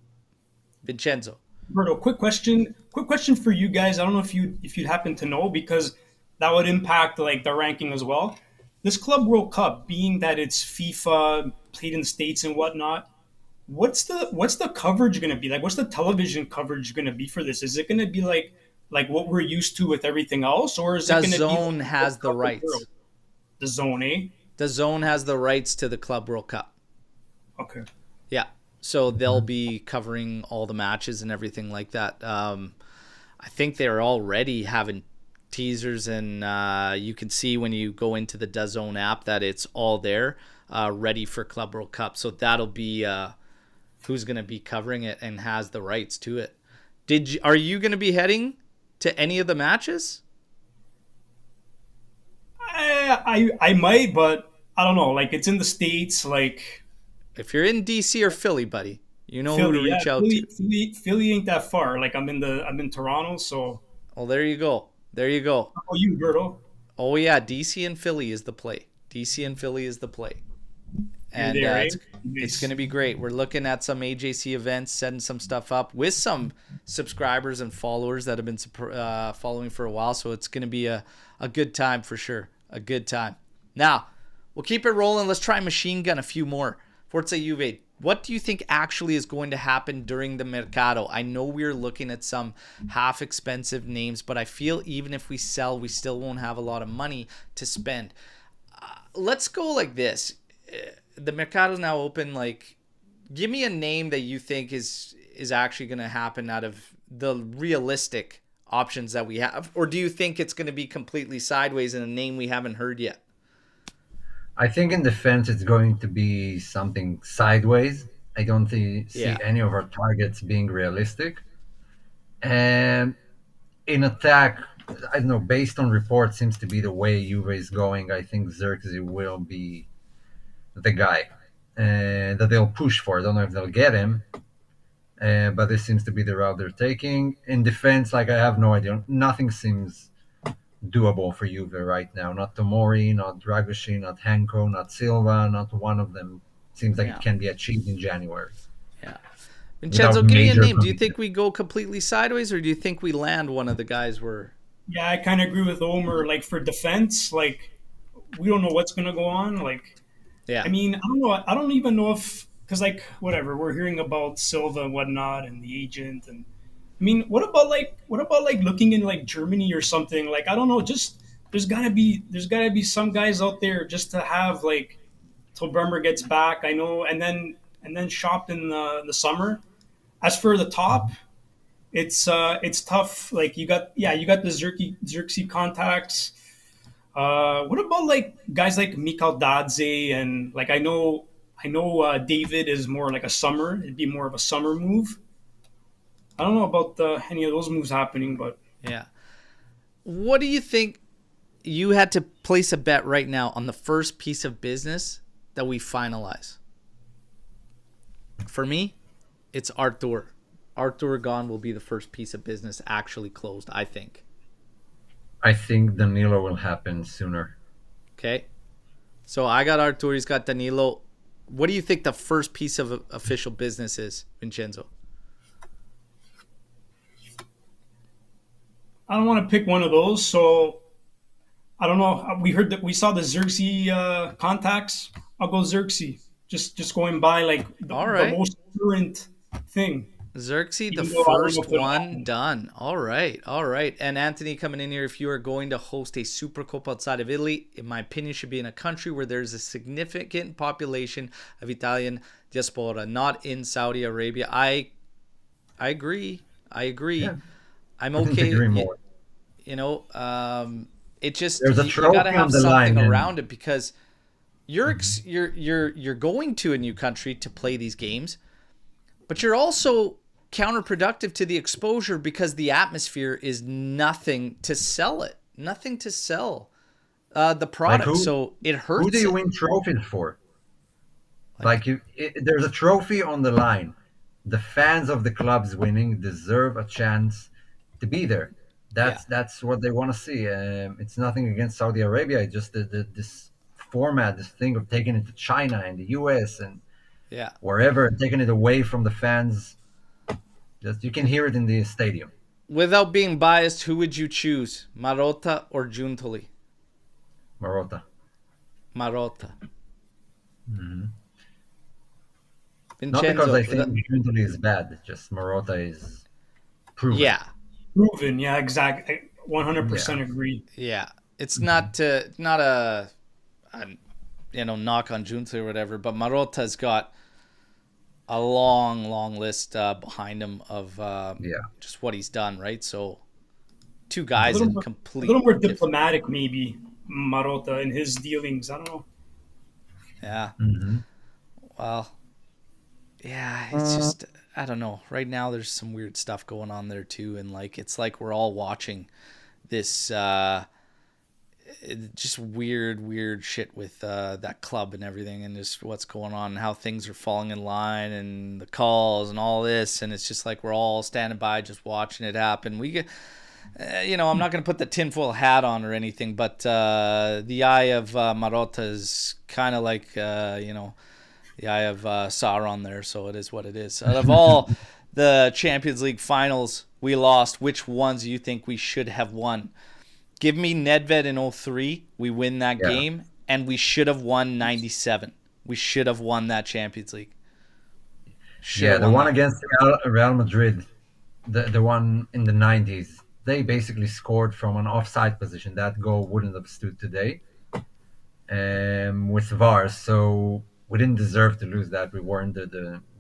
Vincenzo. Roberto, quick question for you guys. I don't know if you'd happen to know because that would impact like the ranking as well. This Club World Cup, being that it's FIFA played in the states and whatnot, what's the coverage going to be like? What's the television coverage going to be for this? Is it going to be like what we're used to with everything else, or is it going to be like DAZN World has the Cup of the World? rights. The zone, eh? DAZN has the rights to the Club World Cup. Okay. Yeah. So they'll be covering all the matches and everything like that. I think they're already having teasers, and you can see when you go into the DAZN app that it's all there, ready for Club World Cup. So that'll be who's going to be covering it and has the rights to it. Are you going to be heading to any of the matches? I might, but I don't know. Like it's in the States, like If you're in DC or Philly, buddy, you know who to Philly. Yeah, reach out to. Philly ain't that far. Like I'm in Toronto, so. Well, there you go. There you go. Oh, you, Berto. Oh yeah, DC and Philly is the play. DC and Philly is the play. You're And there, eh? it's Nice. going to be great. We're looking at some AJC events, setting some stuff up with some subscribers and followers that have been following for a while. So it's going to be a good time for sure. A good time. Now, we'll keep it rolling. Let's try machine gun a few more. Forza Juve, what do you think actually is going to happen during the Mercato? I know we're looking at some half expensive names, but I feel even if we sell, we still won't have a lot of money to spend. Let's go like this. The Mercato's now open. Like, give me a name that you think is actually going to happen out of the realistic options that we have, or do you think it's going to be completely sideways in a name we haven't heard yet? I think in defense it's going to be something sideways. I don't see Yeah. any of our targets being realistic. And in attack, I don't know, based on reports, seems to be the way Juve is going. I think Zirkzee will be the guy that they'll push for. I don't know if they'll get him, but this seems to be the route they're taking. In defense, like I have no idea. Nothing seems doable for Juve right now. Not Tomori, not Dragoshi, not Hanko, not Silva, not one of them seems like Yeah. it can be achieved in January. Yeah. Vincenzo, Without give me a major name. Do you commitment. think we go completely sideways, or do you think we land one of the guys we're... Yeah, I kind of agree with Omer. Like for defense, like we don't know what's gonna go on. Like Yeah. I mean, I don't know. I don't even know if because like whatever we're hearing about Silva and whatnot and the agent and I mean, what about like looking in like Germany or something? Like I don't know. Just there's gotta be some guys out there just to have like till Bremer gets back. I know, and then shop in the summer. As for the top, it's tough. Like you got the Zirkzee contacts. What about like guys like Mikal Dadze and like I know David is more like a summer. It'd be more of a summer move. I don't know about any of those moves happening, but Yeah. What do you think you had to place a bet right now on the first piece of business that we finalize? For me, it's Artur. Artur Gone will be the first piece of business actually closed, I think. I think Danilo will happen sooner. Okay? So I got Artur, he's got Danilo. What do you think the first piece of official business is, Vincenzo? I don't want to pick one of those. So I don't know. We heard that we saw the Zirkzee contacts. I'll go Zirkzee. Just going by like All the right. most current thing. Zirkzee, the Even though I don't know first if it'll one happen. done. All right, all right. And Anthony coming in here, if you are going to host a Supercoppa outside of Italy, in my opinion, should be in a country where there's a significant population of Italian diaspora, not in Saudi Arabia. I agree. I agree. Yeah, I'm couldn't okay. agree more. You know, it just There's a you got to trophy have on the something line, and around it because you're going to a new country to play these games, but you're also counterproductive to the exposure because the atmosphere is nothing to sell it, nothing to sell the product. who- So it hurts. who do you it. win trophies for? Like there's a trophy on the line. The fans of the clubs winning deserve a chance to be there. That's what they want to see. It's nothing against Saudi Arabia. It's just this format, this thing of taking it to China and the US and Yeah. wherever, taking it away from the fans. Just you can hear it in the stadium. Without being biased, who would you choose, Marotta or Giuntoli? Marotta. Marotta. Not because Vincenzo. I think Juventus is bad. Just Marotta is proven. Yeah. Proven, yeah, exactly. 100% Yeah. agree. Yeah, it's Mhm. not a knock on Junta or whatever, but Marotta's got a long list behind him of Yeah. just what he's done, right? So two A guys little in more, a little complete more different. diplomatic, maybe Marotta in his dealings. I don't know. Yeah. Hmm. Well, yeah, it's just I don't know. Right now there's some weird stuff going on there too, and like it's like we're all watching this just weird shit with that club and everything, and just what's going on and how things are falling in line and the calls and all this, and it's just like we're all standing by just watching it happen. We get I'm not going to put the tinfoil hat on or anything, but the eye of Marotta is kind of like, the eye of Sauron there, so it is what it is. Out of all the Champions League finals we lost, which ones do you think we should have won? Give me Nedved in '03. We win that Yeah. game, and we should have won '97. We should have won that Champions League. Should Yeah. have The won one that one. against Real Madrid, the one in the 90s, they basically scored from an offside position. That goal wouldn't have stood today with VAR. So we didn't deserve to lose that. We weren't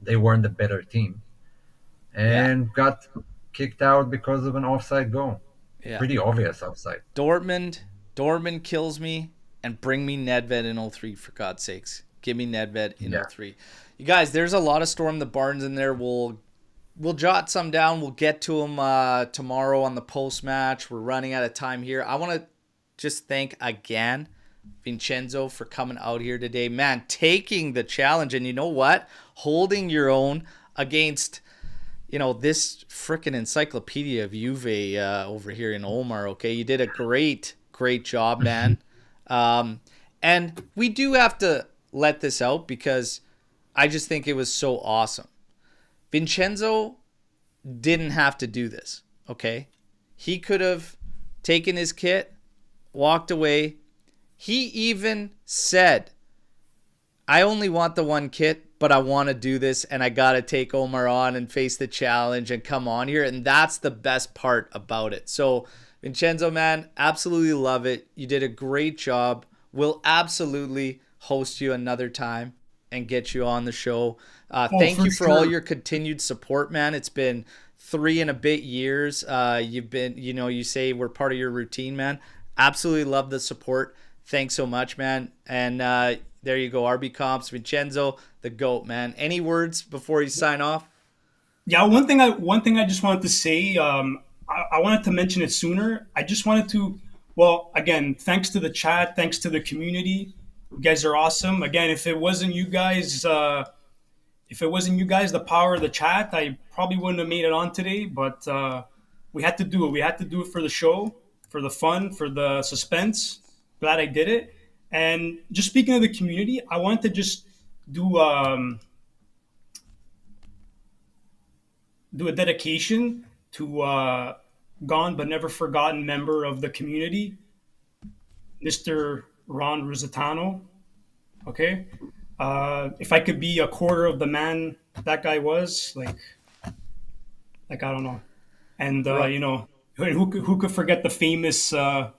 they weren't the better team, Yeah, and got kicked out because of an offside goal. yeah. Pretty obvious offside. Dortmund, Dortmund kills me, and bring me Nedved in '03 for God's sakes. Give me Nedved in Yeah. '03. You guys, there's a lot of Storm the Barns in there. We'll jot some down. We'll get to them tomorrow on the post match. We're running out of time here. I want to just thank again Vincenzo for coming out here today, man. Taking the challenge, and you know what? Holding your own against this freaking encyclopedia of Juve over here in Omer. Okay, you did a great job, man. Um, and we do have to let this out because I just think it was so awesome. Vincenzo didn't have to do this. Okay, he could have taken his kit, walked away. He even said, I only want the one kit, but I want to do this, and I got to take Omer on and face the challenge and come on here. And that's the best part about it. So, Vincenzo, man, absolutely love it. You did a great job. We'll absolutely host you another time and get you on the show. Oh, Thank for you for all sure. your continued support, man. It's been 3 and a bit years. You've been, you say we're part of your routine, man. Absolutely love the support. Thanks so much, man. And there you go, RB Comps, Vincenzo, the GOAT, man. Any words before you sign off? Yeah, one thing I just wanted to say. I wanted to mention it sooner. I just wanted to. Well, again, thanks to the chat, thanks to the community. You guys are awesome. Again, if it wasn't you guys, the power of the chat, I probably wouldn't have made it on today. But we had to do it. We had to do it for the show, for the fun, for the suspense. Glad I did it. And just speaking of the community, I wanted to just do do a dedication to gone but never forgotten member of the community, Mr. Ron Rusitano. Okay, if I could be a quarter of the man that guy was, like I don't know, and Ro- who could forget the famous what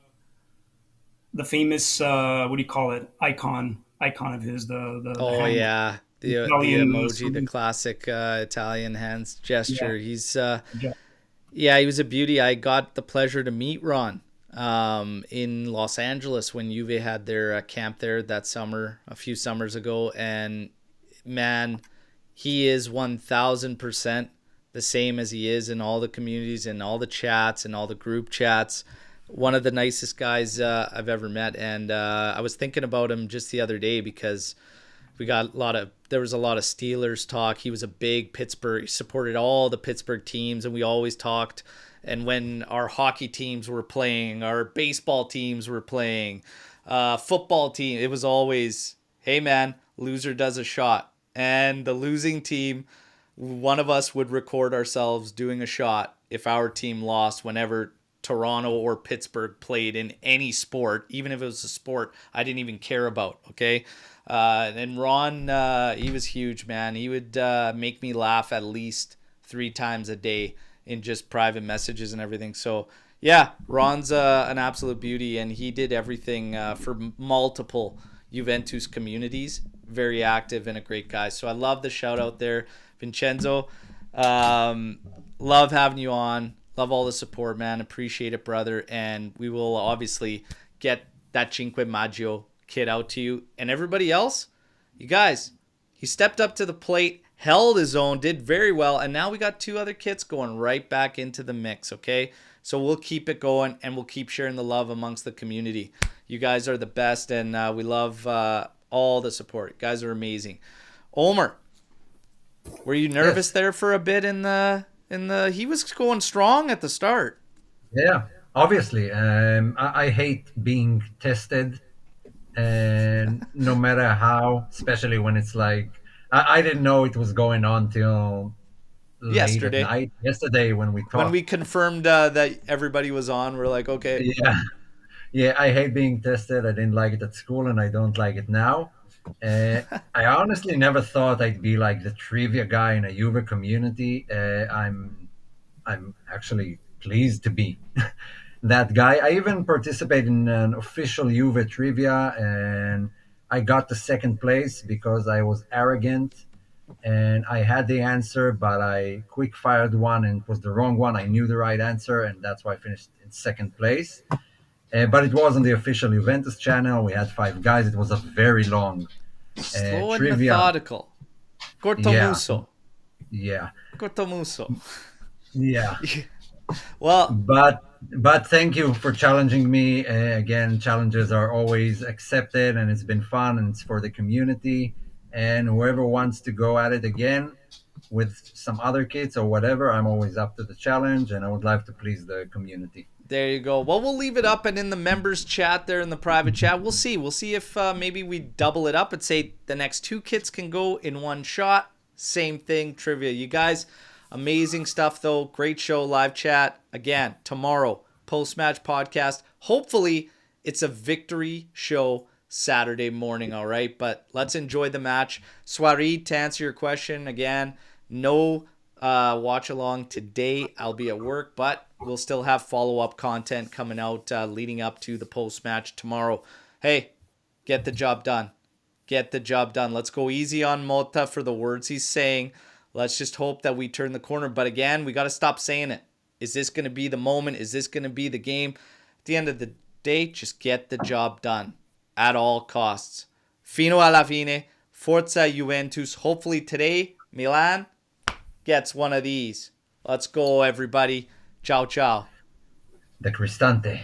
do you call it, icon of his, the oh, hand, yeah. The Italian emoji, the salute. classic Italian hands Yeah, gesture. He's yeah. Yeah, he was a beauty. I got the pleasure to meet Ron in Los Angeles when Juve had their camp there that summer, a few summers ago. And man, he is 1000% the same as he is in all the communities and all the chats and all the group chats. One of the nicest guys I've ever met. And I was thinking about him just the other day because there was a lot of Steelers talk. He was a big Pittsburgh, he supported all the Pittsburgh teams, and we always talked. And when our hockey teams were playing, our baseball teams were playing, football team, it was always, hey man, loser does a shot. And the losing team, one of us would record ourselves doing a shot if our team lost whenever Toronto or Pittsburgh played in any sport, even if it was a sport I didn't even care about. Okay. And Ron, he was huge, man. He would make me laugh at least 3 times a day. in just private messages and everything. So yeah, Ron's an absolute beauty, and he did everything for multiple Juventus communities. Very active and a great guy. So I love the shout out there, Vincenzo. Love having you on. Love all the support, man. Appreciate it, brother. And we will obviously get that Cinque Maggio kid out to you. And everybody else, you guys, he stepped up to the plate, held his own, did very well. And now we got 2 other kits going right back into the mix, okay? So we'll keep it going, and we'll keep sharing the love amongst the community. You guys are the best, and we love all the support. You guys are amazing. Omer, were you nervous there for a bit in the he was going strong at the start. Yeah, obviously. I hate being tested, and no matter how, especially when it's like I didn't know it was going on till late at night yesterday when we talked. When we confirmed that everybody was on, we're like, okay. Yeah, I hate being tested. I didn't like it at school, and I don't like it now. I honestly never thought I'd be like the trivia guy in a Juve community. I'm actually pleased to be that guy. I even participated in an official Juve trivia, and I got the second place because I was arrogant and I had the answer, but I quick fired one and it was the wrong one. I knew the right answer, and that's why I finished in second place. But it was on the official Juventus channel. We had 5 guys. It was a very long slow and trivia. Methodical. Cortomuso. Yeah. Cortomuso. Yeah. Well, but thank you for challenging me. Again, challenges are always accepted, and it's been fun, and it's for the community. And whoever wants to go at it again with some other kids or whatever, I'm always up to the challenge, and I would love to please the community. There you go. Well, we'll leave it up, and in the members chat there in the private chat, we'll see. We'll see if maybe we double it up and say the next 2 kits can go in one shot. Same thing, trivia. You guys, amazing stuff though. Great show, live chat. Again, tomorrow, post-match podcast. Hopefully, it's a victory show Saturday morning, all right? But let's enjoy the match. Swarid, to answer your question, again, no watch along today. I'll be at work, but we'll still have follow-up content coming out leading up to the post-match tomorrow. Hey, get the job done. Get the job done. Let's go easy on Motta for the words he's saying. Let's just hope that we turn the corner. But again, we got to stop saying it. Is this going to be the moment? Is this going to be the game? At the end of the day, just get the job done at all costs. Fino alla fine. Forza Juventus. Hopefully today, Milan gets one of these. Let's go, everybody. Ciao, ciao. The Cristante.